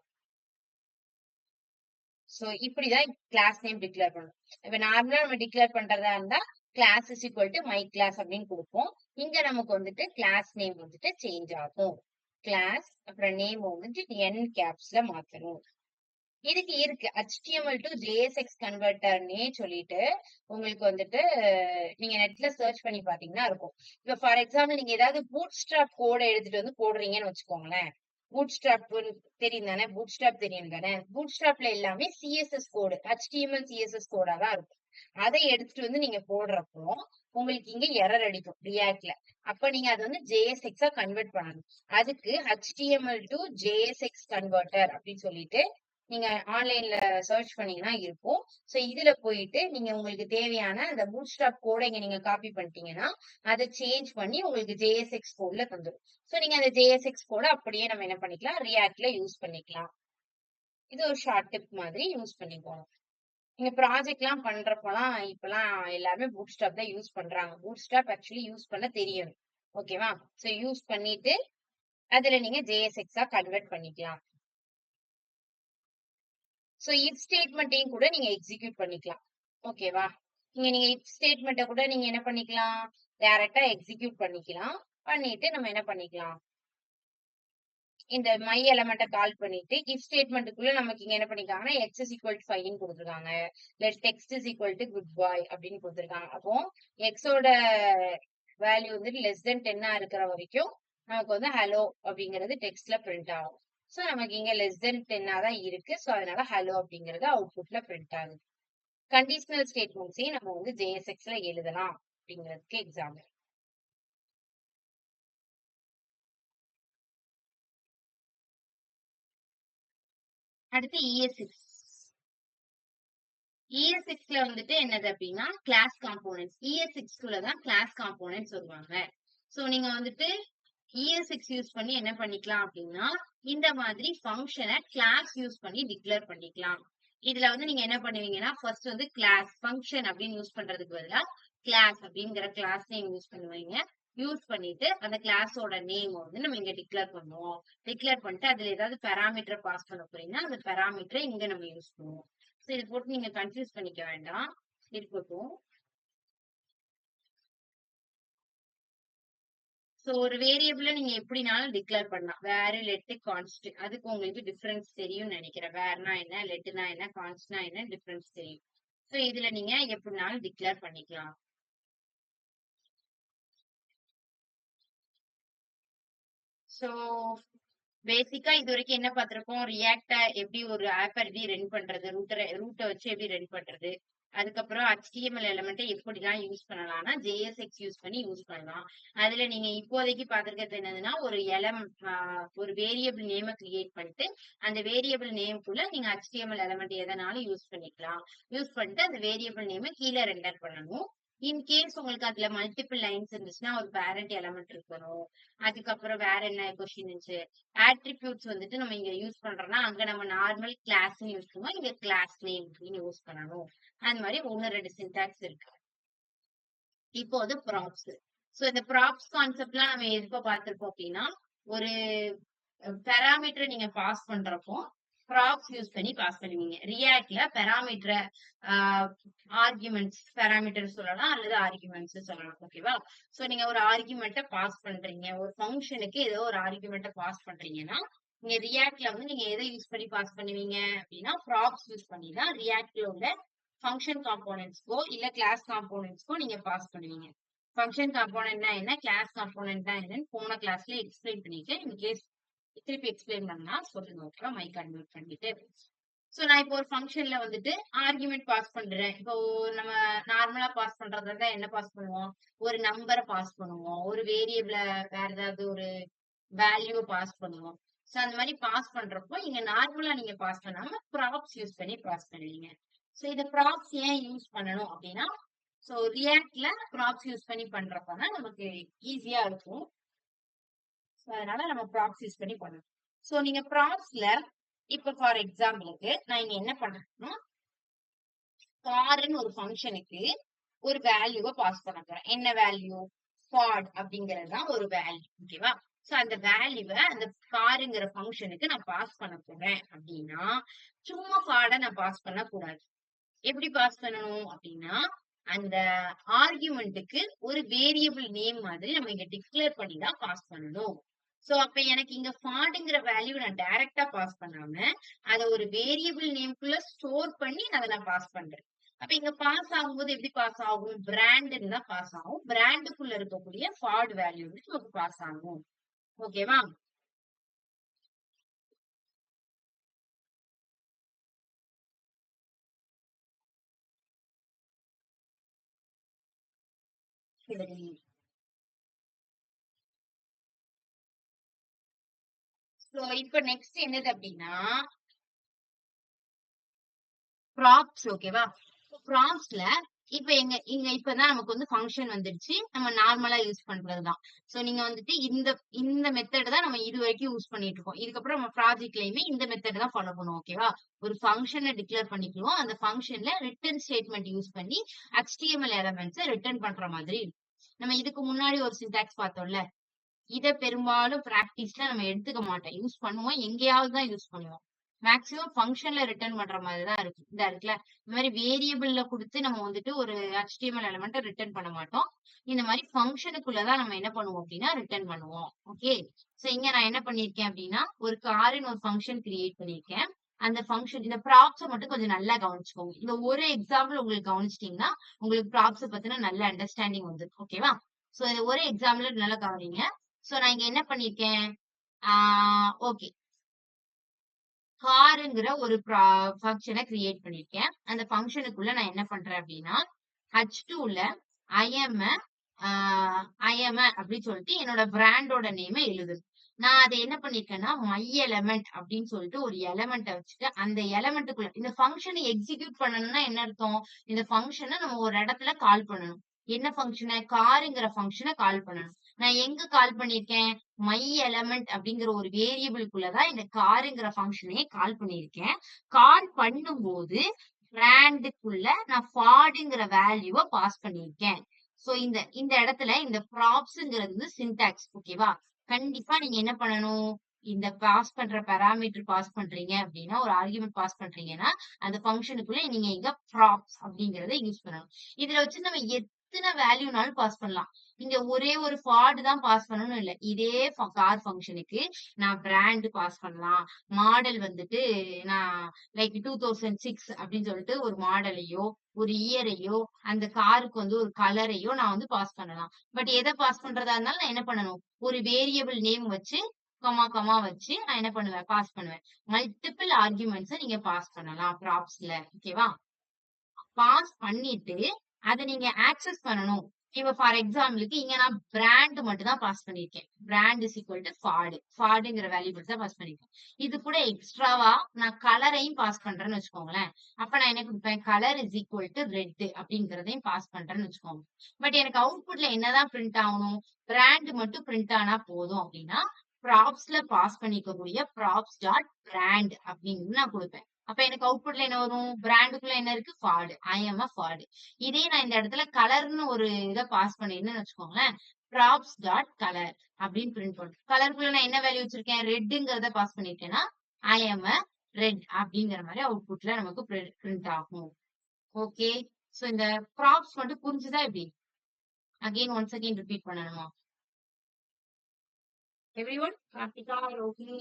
Speaker 1: சோ இப்படிதான் கிளாஸ் நேம் டிக்ளேர் பண்ணணும். இப்ப நார்மலா நம்ம டிக்ளேர் பண்றதா இருந்தா class is equal to my class அப்படின்னு கொடுப்போம். இங்க நமக்கு வந்துட்டு கிளாஸ் நேம் வந்துட்டு சேஞ்ச் ஆகும். கிளாஸ் அப்புறம் நேம் வந்துட்டு n கேப்ஸ்ல மாத்தணும். இதுக்கு இருக்கு HTML to JSX கன்வெர்ட்டர்னே சொல்லிட்டு உங்களுக்கு வந்துட்டு நீங்க நெட்ல சர்ச் பண்ணி பாத்தீங்கன்னா இருக்கும். இப்ப ஃபார் எக்ஸாம்பிள் நீங்க ஏதாவது பூட்ஸ்ட்ராப் கோட எடுத்துட்டு வந்து போடுறீங்கன்னு வச்சுக்கோங்களேன். பூட்ஸ்ட்ராப் தெரியும் தானே? பூட்ஸ்ட்ராப் தெரியும் தானே? பூட்ஸ்ட்ராப்ல எல்லாமே CSS கோடு, HTML CSS கோடா தான் இருக்கும். அதை எடுத்துட்டு வந்து நீங்க போடுறப்போ உங்களுக்கு இங்க எரர் அடிக்கும் ரியாக்ட்ல. அப்ப நீங்க அதை வந்து JSX கன்வெர்ட் பண்ணணும். அதுக்கு HTML to JSX கன்வெர்ட்டர் அப்படின்னு சொல்லிட்டு நீங்க ஆன்லைன்ல சர்ச் பண்ணீங்கன்னா இருக்கும். சோ இதுல போயிட்டு நீங்க உங்களுக்கு தேவையான அந்த பூட்ஸ்ட்ராப் கோட இங்க நீங்க காப்பி பண்ணிட்டீங்கன்னா அதை சேஞ்ச் பண்ணி உங்களுக்கு JSX கோட்ல தந்துடும். சோ நீங்க அந்த JSX கோட அப்படியே நம்ம என்ன பண்ணிக்கலாம்? ரியாக்ட்ல யூஸ் பண்ணிக்கலாம். இது ஒரு ஷார்ட் டிப் மாதிரி யூஸ் பண்ணிக்கோங்க. நீங்க ப்ராஜெக்ட் எல்லாம் பண்றப்பலாம் இப்பெல்லாம் எல்லாருமே பூட்ஸ்ட்ராப் தான் யூஸ் பண்றாங்க. பூட்ஸ்ட்ராப் ஆக்சுவலி யூஸ் பண்ண தெரியும். ஓகேவா? சோ யூஸ் பண்ணிட்டு அதுல நீங்க JSX கன்வெர்ட் பண்ணிக்கலாம். சோ இஃப் ஸ்டேட்மெண்ட்டையும் கூட நீங்க எக்ஸிக்யூட் பண்ணிக்கலாம். ஓகேவா? நீங்க இஃப் ஸ்டேட்மெண்ட்ட கூட நீங்க என்ன பண்ணிக்கலாம்? டைரக்டா எக்ஸிக்யூட் பண்ணிக்கலாம். பண்ணிட்டு நம்ம என்ன பண்ணிக்கலாம்? இந்த மை எலிமெண்ட்ட கால் பண்ணிட்டு இஃப் ஸ்டேட்மெண்ட்டுக்குள்ள நமக்கு இங்க என்ன பண்ணிருக்காங்கன்னா x is equal to 5 ன்னு குடுத்துருக்காங்க. இல்ல text is equal to good boy அப்படின்னு குடுத்துருக்காங்க. அப்போ x ஓட வேல்யூ வந்துட்டு less than 10 இருக்கிற வரைக்கும் நமக்கு வந்து hello அப்படிங்கிறது டெக்ஸ்ட்ல பிரிண்ட் ஆகும். சோ நமக்கு இங்க less than 10 தான் இருக்கு. சோ அதனால hello அப்படிங்கிறது அவுட்புட்ல பிரிண்ட் ஆகுது. கண்டிஷனல் ஸ்டேட்மெண்ட்ஸையும் நம்ம வந்து JSXல எழுதலாம் அப்படிங்கிறதுக்கு எக்ஸாம்பிள். அடுத்து ES6. ES6ல வந்துட்டு என்னது அப்படின்னா கிளாஸ் காம்போனன்ட்ஸ். ES6 தான் கிளாஸ் காம்போனன்ட்ஸ் வருவாங்க. சோ நீங்க வந்துட்டு ES6 யூஸ் பண்ணி என்ன பண்ணிக்கலாம் அப்படின்னா இந்த மாதிரி ஃபங்க்ஷனை கிளாஸ் யூஸ் பண்ணி டிக்ளேர் பண்ணிக்கலாம். இதுல வந்து நீங்க என்ன பண்ணுவீங்கன்னா ஃபர்ஸ்ட் வந்து கிளாஸ் ஃபங்க்ஷன் அப்படின்னு யூஸ் பண்றதுக்கு பதிலா கிளாஸ் அப்படிங்கிற கிளாஸ் நேம் யூஸ் பண்ணுவீங்க. யூஸ் பண்ணிட்டு அந்த கிளாஸோட நேம் வந்து நம்ம இங்க டிக்ளேர் பண்ணுவோம். டிக்ளேர் பண்ணிட்டு அதுல ஏதாவது பாராமீட்டர் பாஸ் பண்ண போறீங்கன்னா அந்த பாராமீட்டரை இங்க நம்ம யூஸ் பண்ணுவோம். சோ இது போட்டு நீங்க கன்ஃபியூஸ் பண்ணிக்க வேண்டாம். இருக்கட்டும். சோ ஒரு வேரியபிள நீங்க எப்படினாலும் டிக்ளேர் பண்ணலாம். வேர், லெட், கான்ஸ்ட். அதுக்கு உங்களுக்கு டிஃபரன்ஸ் தெரியும்னு நினைக்கிறேன். வேர்னா என்ன, லெட்னா என்ன, கான்ஸ்ட்னா என்ன டிஃபரன்ஸ் தெரியும். சோ இதுல நீங்க எப்படினாலும் டிக்ளேர் பண்ணிக்கலாம். சோ பேசிக்கா இது வரைக்கும் என்ன பார்த்திருக்கோம்? ரியாக்ட எப்படி ஒரு ஆப்ப எப்படி ரன் பண்றது, ரூட்ட வச்சு எப்படி ரன் பண்றது. அதுக்கப்புறம் HTML எலிமெண்ட்டை எப்படிலாம் யூஸ் பண்ணலாம்னா JSX யூஸ் பண்ணி யூஸ் பண்ணலாம். அதுல நீங்க இப்போதைக்கு பார்த்திருக்கிறது என்னதுன்னா ஒரு வேரியபிள் நேம கிரியேட் பண்ணிட்டு அந்த வேரியபிள் நேம்க்குள்ள நீங்க HTML எலிமெண்ட் எதனாலும் யூஸ் பண்ணிக்கலாம். யூஸ் பண்ணிட்டு அந்த வேரியபிள் நேம கீழே ரெண்டர் பண்ணணும். இன்கேஸ் உங்களுக்கு அதுல மல்டிபிள் லைன்ஸ் இருந்துச்சுன்னா ஒரு பேரண்ட் எலிமெண்ட் இருக்கணும். அதுக்கப்புறம் வேற என்ன கொஸ்டின் இருந்துச்சு? ஆட்ரிபியூட்ஸ் வந்துட்டு நம்ம இங்க யூஸ் பண்றோம்னா அங்க நம்ம நார்மல் கிளாஸ் யூஸ் பண்ணுவோம். இங்க கிளாஸ் நேம் அப்படின்னு யூஸ் பண்ணணும். அந்த மாதிரி 1-2 சின்டாக்ஸ் இருக்கு. இப்போ வந்து ப்ராப்ஸ். சோ இந்த ப்ராப்ஸ் கான்செப்ட்லாம் நம்ம எப்ப பார்த்திருப்போம் அப்படின்னா ஒரு பாராமீட்டர் நீங்க பாஸ் பண்றப்போ ப்ராப்ஸ் யூஸ் பண்ணி பாஸ் பண்ணுவீங்க. ரியாக்ட்ல பெராமீட்டர் ஆர்குமெண்ட்ஸ் பெராமீட்டர் சொல்லலாம் அல்லது ஆர்குமெண்ட்ஸ் சொல்லலாம். ஓகேவா? சோ நீங்க ஒரு ஆர்குமெண்ட்ட பாஸ் பண்றீங்க. ஒரு ஃபங்ஷனுக்கு ஏதோ ஒரு ஆர்குமெண்ட்ட பாஸ் பண்றீங்கன்னா, நீங்க ரியாக்ட்ல வந்து நீங்க எதை யூஸ் பண்ணி பாஸ் பண்ணுவீங்க அப்படின்னா, ப்ராப்ஸ் யூஸ் பண்ணி தான் ரியாக்ட்ல உள்ள ஃபங்ஷன் காம்போனன்ட்ஸ்க்கோ இல்ல கிளாஸ் காம்போனன்ட்ஸ்க்கோ நீங்க பாஸ் பண்ணுவீங்க. ஃபங்ஷன் காம்போனன்ட்னா என்ன, கிளாஸ் காம்போனன்ட்னா என்னன்னு போன கிளாஸ்ல எக்ஸ்பிளைன் பண்ணிருக்கேன். இன்கேஸ் திருப்பி எக்ஸ்பிளைன் பண்ணா சொல்லுங்க. ஓகேவா? மைக் அன்மியூட் பண்ணிட்டு. சோ நான் இப்போ ஒரு ஃபங்ஷன்ல வந்துட்டு ஆர்குமெண்ட் பாஸ் பண்றேன். இப்போ நம்ம நார்மலா பாஸ் பண்றதா இருந்தா என்ன பாஸ் பண்ணுவோம்? ஒரு நம்பர பாஸ் பண்ணுவோம். ஒரு வேரியபிள வேற ஏதாவது ஒரு வேல்யூ பாஸ் பண்ணுவோம். சோ அந்த மாதிரி பாஸ் பண்றப்போ இங்க நார்மலா நீங்க பாஸ் பண்ணாம ப்ராப்ஸ் யூஸ் பண்ணி பாஸ் பண்ணுவீங்க. சோ இந்த ப்ராப்ஸ் ஏன் யூஸ் பண்ணணும் அப்படின்னா, சோ ரியாக்ட்ல ப்ராப்ஸ் யூஸ் பண்ணி பண்றப்பதான் நமக்கு ஈஸியா இருக்கும். சோ அதனால நம்ம ப்ராப்ஸ் யூஸ் பண்ணி பண்ணணும். சோ நீங்க ப்ராப்ஸ்ல இப்ப ஃபார் எக்ஸாம்பிளுக்கு நான் இங்க என்ன பண்றேன்னா, ஃபார்ன்னு ஒரு ஃபங்க்ஷனுக்கு ஒரு வேல்யூவை பாஸ் பண்ண போறேன். என்ன வேல்யூ? ஃபார்ட் அப்படிங்கிறது தான் ஒரு வேல்யூ. ஓகேவா? சோ அந்த வேல்யூவை அந்த ஃபார்ங்கிற ஃபங்க்ஷனுக்கு நான் பாஸ் பண்ண போறேன் அப்படின்னா, சும்மா ஃபார்ட நான் பாஸ் பண்ண கூடாது. எப்படி பாஸ் பண்ணணும் அப்படின்னா, அந்த ஆர்குமெண்ட்டுக்கு ஒரு வேரியபிள் நேம் மாதிரி நம்ம இங்க டிக்ளேர் பண்ணி தான் பாஸ் பண்ணணும். சோ அப்ப எனக்கு இங்க ஃபார்ட்ங்கிற வேல்யூ நான் டைரக்டா பாஸ் பண்ணாம அத ஒரு வேரியபிள் நேம்குள்ள ஸ்டோர் பண்ணி அதை நான் பாஸ் பண்றேன். அப்ப இங்க பாஸ் ஆகும்போது எப்படி பாஸ் ஆகும்? பிராண்ட்னு தான் பாஸ் ஆகும். பிராண்டுக்குள்ள இருக்கக்கூடிய ஃபார்ட் வேல்யூ வந்து நமக்கு பாஸ் ஆகும். ஓகேவா? சரி. சோ இப்ப நெக்ஸ்ட் என்னது அப்படின்னா ப்ராப்ஸ். ஓகேவா? ப்ராப்ஸ்ல இப்ப இங்க இப்பதான் நமக்கு வந்து ஃபங்க்ஷன் வந்துருச்சு. நம்ம நார்மலா யூஸ் பண்றதுதான். சோ நீங்க வந்துட்டு இந்த இந்த மெத்தட் தான் நம்ம இது வரைக்கும் யூஸ் பண்ணிட்டு இருக்கோம். இதுக்கப்புறம் நம்ம ப்ராஜெக்ட்லயுமே இந்த மெத்தட் தான் ஃபாலோ பண்ணுவோம். ஓகேவா? ஒரு ஃபங்க்ஷனை டிக்ளேர் பண்ணிக்குவோம். அந்த ஃபங்க்ஷன்ல ரிட்டர்ன் ஸ்டேட்மெண்ட் யூஸ் பண்ணி HTML எலிமெண்ட்ஸ் ரிட்டர்ன் பண்ற மாதிரி இருக்கும். நம்ம இதுக்கு முன்னாடி ஒரு சின்டாக்ஸ் பார்த்தோம்ல. இத பெரும்பாலும் பிராக்டிஸ்ல நம்ம எடுத்துக்க மாட்டோம். யூஸ் பண்ணுவோம். எங்கேயாவது தான் யூஸ் பண்ணுவோம். மேக்ஸிமம் ஃபங்ஷன்ல ரிட்டர்ன் பண்ற மாதிரி தான் இருக்கு. இதா இருக்குல்ல. இந்த மாதிரி வேரியபிள்ல குடுத்து நம்ம வந்துட்டு ஒரு HTML எலிமெண்ட்ட ரிட்டர்ன் பண்ண மாட்டோம். இந்த மாதிரி ஃபங்ஷனுக்குள்ள தான் நம்ம என்ன பண்ணுவோம் அப்படின்னா ரிட்டர்ன் பண்ணுவோம். ஓகே. சோ இங்க நான் என்ன பண்ணிருக்கேன் அப்படின்னா, ஒரு கார்ன்னு ஒரு ஃபங்ஷன் கிரியேட் பண்ணிருக்கேன். அந்த ஃபங்ஷன் இந்த ப்ராப்ஸ மட்டும் கொஞ்சம் நல்லா கவனிச்சுக்கோங்க. இந்த ஒரு எக்ஸாம்பிள் உங்களுக்கு கவனிச்சிட்டீங்கன்னா, உங்களுக்கு ப்ராப்ஸ பத்தின நல்ல அண்டர்ஸ்டாண்டிங் வந்துரும். ஓகேவா? சோ இந்த ஒரு எக்ஸாம்பிள் நல்லா கவனிங்க. சோ நான் இங்க என்ன பண்ணிருக்கேன்? ஓகே. கார்ங்கிற ஒரு ஃபங்க்ஷனை கிரியேட் பண்ணிருக்கேன். அந்த ஃபங்க்ஷனுக்குள்ள நான் என்ன பண்றேன் அப்படின்னா, H2ல I am a அப்படின்னு சொல்லிட்டு என்னோட பிராண்டோட நேமை எழுதுது. நான் அதை என்ன பண்ணிருக்கேன்னா, மை எலமெண்ட் அப்படின்னு சொல்லிட்டு ஒரு எலமெண்ட்ட வச்சுட்டு, அந்த எலமெண்ட்டுக்குள்ள இந்த ஃபங்க்ஷனை எக்ஸிக்யூட் பண்ணணும்னா என்ன அர்த்தம்? இந்த ஃபங்க்ஷனை நம்ம ஒரு இடத்துல கால் பண்ணணும். என்ன ஃபங்க்ஷனை? காருங்கிற ஃபங்க்ஷனை கால் பண்ணணும். நான் எங்க கால் பண்ணிருக்கேன்? மை எலமெண்ட் அப்படிங்கிற ஒரு வேரியபிளுக்குள்ளதான் இந்த காருங்கிற ஃபங்க்ஷனையே கால் பண்ணிருக்கேன். கால் பண்ணும்போது பிராண்டுக்குள்ள நான் ஃபார்டுங்கிற வேல்யூவை பாஸ் பண்ணிருக்கேன். சோ இந்த இந்த இடத்துல இந்த ப்ராப்ஸ்ங்கிறது வந்து சின்டாக்ஸ். ஓகேவா? கண்டிப்பா நீங்க என்ன பண்ணணும்? இந்த பாஸ் பண்ற பாராமீட்டர் பாஸ் பண்றீங்க அப்படின்னா, ஒரு ஆர்குமெண்ட் பாஸ் பண்றீங்கன்னா, அந்த ஃபங்ஷனுக்குள்ள நீங்க இங்க ப்ராப்ஸ் அப்படிங்கறத யூஸ் பண்ணணும். இதுல வச்சு நம்ம எத்தனை வேல்யூனாலும் பாஸ் பண்ணலாம். இங்க ஒரே ஒரு ஃபார்ட் தான் பாஸ் பண்ணணும் இல்ல. இதே கார் ஃபங்ஷனுக்கு நான் பிராண்ட் பாஸ் பண்ணலாம். மாடல் வந்துட்டு நான் லைக் 2006 அப்படின்னு சொல்லிட்டு ஒரு மாடலையோ, ஒரு இயரையோ, அந்த காருக்கு வந்து ஒரு கலரையோ நான் வந்து பாஸ் பண்ணலாம். பட் எத பாஸ் பண்றதா இருந்தாலும் நான் என்ன பண்ணணும்? ஒரு வேரியபிள் நேம் வச்சு, கமா வச்சு நான் என்ன பண்ணுவேன்? பாஸ் பண்ணுவேன். மல்டிபிள் ஆர்குமெண்ட்ஸ நீங்க பாஸ் பண்ணலாம் ப்ராப்ஸ்ல. ஓகேவா? பாஸ் பண்ணிட்டு, அத நீங்க ஆக்சஸ் பண்ணணும். இப்ப ஃபார் எக்ஸாம்பிளுக்கு இங்க நான் பிராண்ட் மட்டும் தான் பாஸ் பண்ணியிருக்கேன். Brand is equal to Ford. ஃபார்டுங்கிற வேல்யூ மட்டும் தான் பாஸ் பண்ணியிருக்கேன். இது கூட எக்ஸ்ட்ராவா நான் கலரையும் பாஸ் பண்றேன்னு வச்சுக்கோங்களேன். அப்ப நான் என்ன குடுப்பேன்? Colour is equal to red அப்படிங்கிறதையும் பாஸ் பண்றேன்னு வச்சுக்கோங்க. பட் எனக்கு அவுட்புட்ல என்னதான் பிரிண்ட் ஆகணும்? பிராண்ட் மட்டும் பிரிண்ட் ஆனா போதும் அப்படின்னா, ப்ராப்ஸ்ல பாஸ் பண்ணிக்கக்கூடிய ப்ராப்ஸ் டாட் பிராண்ட் அப்படின்னு நான் குடுப்பேன். அப்ப எனக்கு அவுட்புட்ல என்ன வரும்? பிராண்டுக்குள்ள என்ன இருக்கு? ஃபார்டு. ஐ அம் அ ஃபார்டு. இதே நான் இந்த இடத்துல கலர்ன்னு ஒரு இத பாஸ் பண்ணிருந்தேன்னு வச்சுக்கோங்களேன். ப்ராப்ஸ் டாட் கலர் அப்படின்னு பிரிண்ட் பண்ணும். கலருக்குள்ள நான் என்ன வேல்யூ வச்சிருக்கேன்? ரெட்ங்கிறத பாஸ் பண்ணிருக்கேன்னா, ஐ அம் அ ரெட் அப்படிங்கிற மாதிரி அவுட்புட்ல நமக்கு பிரிண்ட் ஆகும். ஓகே, சோ இந்த ப்ராப்ஸ் மட்டும் புரிஞ்சுதா எப்படி? அகைன் ஒன்ஸ் அகைன் ரிப்பீட் பண்ணணுமா? எவ்ரிஒன், கார்த்திகா, ரோஹிணி.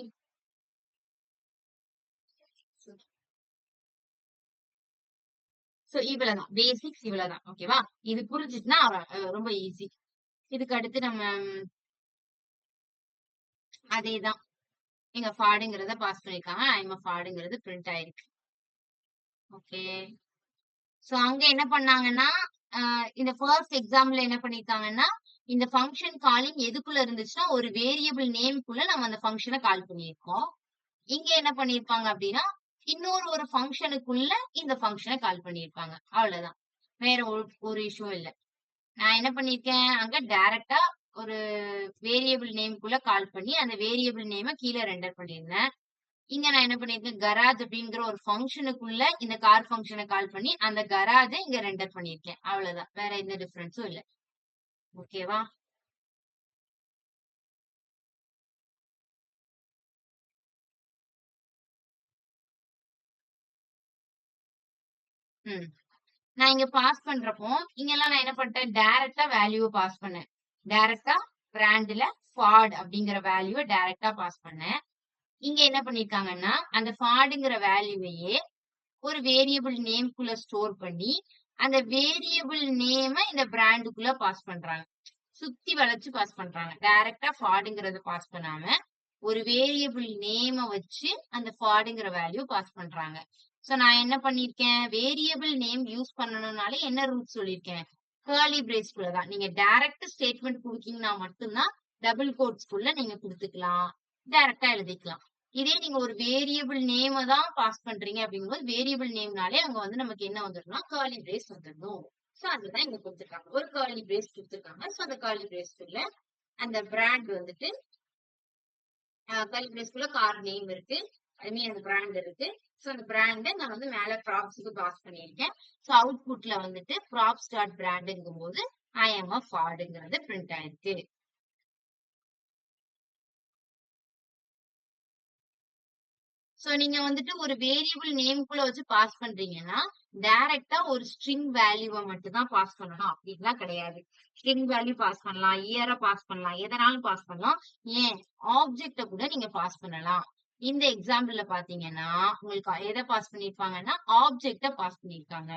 Speaker 1: சோ இவ்வளவுதான் பேசிக்ஸ், இவ்வளவுதான். ஓகேவா? இது புரிஞ்சுச்சுன்னா ரொம்ப ஈஸி. இதுக்கு அடுத்து நம்ம அதேதான், இங்க ஃபாடுங்கிறத பாஸ் பண்ணிருக்காங்க, ஐஎம் ஃபாடுங்கிறது பிரிண்ட் ஆயிருக்கு. ஓகே, சோ அங்க என்ன பண்ணாங்கன்னா இந்த ஃபர்ஸ்ட் எக்ஸாம்பிள் என்ன பண்ணிருக்காங்கன்னா, இந்த ஃபங்க்ஷன் காலிங் எதுக்குள்ள இருந்துச்சுன்னா ஒரு வேரியபிள் நேம்க்குள்ள நம்ம அந்த ஃபங்க்ஷனை கால் பண்ணியிருக்கோம். இங்க என்ன பண்ணிருப்பாங்க அப்படின்னா இன்னொரு ஒரு ஃபங்க்ஷனுக்குள்ள இந்த ஃபங்க்ஷனை கால் பண்ணிருப்பாங்க. அவ்வளவுதான், வேற ஒரு இஷ்யூ இல்ல. நான் என்ன பண்ணிருக்கேன், அங்க டைரக்டா ஒரு வேரியபிள் நேம்க்குள்ள கால் பண்ணி அந்த வேரியபிள் நேம கீழே ரெண்டர் பண்ணிருந்தேன். இங்க நான் என்ன பண்ணிருக்கேன், கராஜ் அப்படிங்கிற ஒரு ஃபங்க்ஷனுக்குள்ள இந்த கார் ஃபங்க்ஷனை கால் பண்ணி அந்த கராஜை இங்க ரெண்டர் பண்ணிருக்கேன். அவ்வளவுதான், வேற எந்த டிஃபரன்ஸும் இல்ல. ஓகேவா? நான் இங்க பாஸ் பண்றப்போ இங்கெல்லாம் நான் என்ன பண்ணிட்டேன், டைரக்டா வேல்யூ பாஸ் பண்ணேன். டைரக்டா பிராண்ட்ல ஃபாட் அப்படிங்கிற வேல்யூ டைரக்டா பாஸ் பண்ணேன். இங்க என்ன பண்ணிருக்காங்கன்னா அந்த ஃபாடுங்கிற வேல்யூவையே ஒரு வேரியபிள் நேம்குள்ள ஸ்டோர் பண்ணி அந்த வேரியபிள் நேம இந்த பிராண்டுக்குள்ள பாஸ் பண்றாங்க. சுத்தி வளைச்சு பாஸ் பண்றாங்க. டைரக்டா ஃபாடுங்கிறத பாஸ் பண்ணாம ஒரு வேரியபிள் நேம வச்சு அந்த ஃபாடுங்கிற வேல்யூ பாஸ் பண்றாங்க. சோ நான் என்ன பண்ணிருக்கேன், வேரியபிள் நேம் யூஸ் பண்ணணும்னாலே என்ன ரூட் சொல்லிருக்கேன், கர்லி பிரேஸ்க்குள்ள தான். நீங்க டைரக்ட் ஸ்டேட்மெண்ட் கொடுக்கீங்கன்னா மட்டும்தான் டபுள் கோட்ஸ்க்குள்ள நீங்க கொடுத்துக்கலாம், டைரக்டா எழுதிக்கலாம். இதே நீங்க ஒரு வேரியபிள் நேம தான் பாஸ் பண்றீங்க அப்படிங்கும்போது வேரியபிள் நேம்னாலே அங்க வந்து நமக்கு என்ன வந்துடும்னா கர்லி பிரேஸ் வந்துடணும். சோ அதுதான் இங்க கொடுத்துருக்காங்க, ஒரு கர்லி பிரேஸ் கொடுத்துருக்காங்க. சோ அந்த கர்லி பிரேஸ்க்குள்ள அந்த பிராண்ட் வந்துட்டு கர்லி பிரேஸ்க்குள்ள கார் நேம் இருக்கு, அதுமே அந்த பிராண்ட் இருக்கு. சோ அந்த பிராண்ட நான் வந்து மேல ப்ராப்ஸ்க்கு பாஸ் பண்ணிருக்கேன். சோ அவுட்புட்ல வந்துட்டு ப்ராப்ஸ் டாட் பிராண்ட்ங்கும் போது ஐஎம் ஃபாடுங்கிறது பிரிண்ட் ஆயிருக்கு. சோ நீங்க வந்துட்டு ஒரு வேரியபிள் நேம்குள்ள வச்சு பாஸ் பண்றீங்கன்னா டைரக்டா ஒரு ஸ்ட்ரிங் வேல்யூவை மட்டும் தான் பாஸ் பண்ணணும் அப்படின்லாம் கிடையாது. ஸ்ட்ரிங் வேல்யூ பாஸ் பண்ணலாம், இயரை பாஸ் பண்ணலாம், எதனாலும் பாஸ் பண்ணலாம். ஏன் ஆப்ஜெக்ட கூட நீங்க பாஸ் பண்ணலாம். இந்த எக்ஸாம்பிள்ல பாத்தீங்கன்னா உங்களுக்கு எதை பாஸ் பண்ணிருப்பாங்கன்னா ஆப்ஜெக்ட பாஸ் பண்ணிருக்காங்க.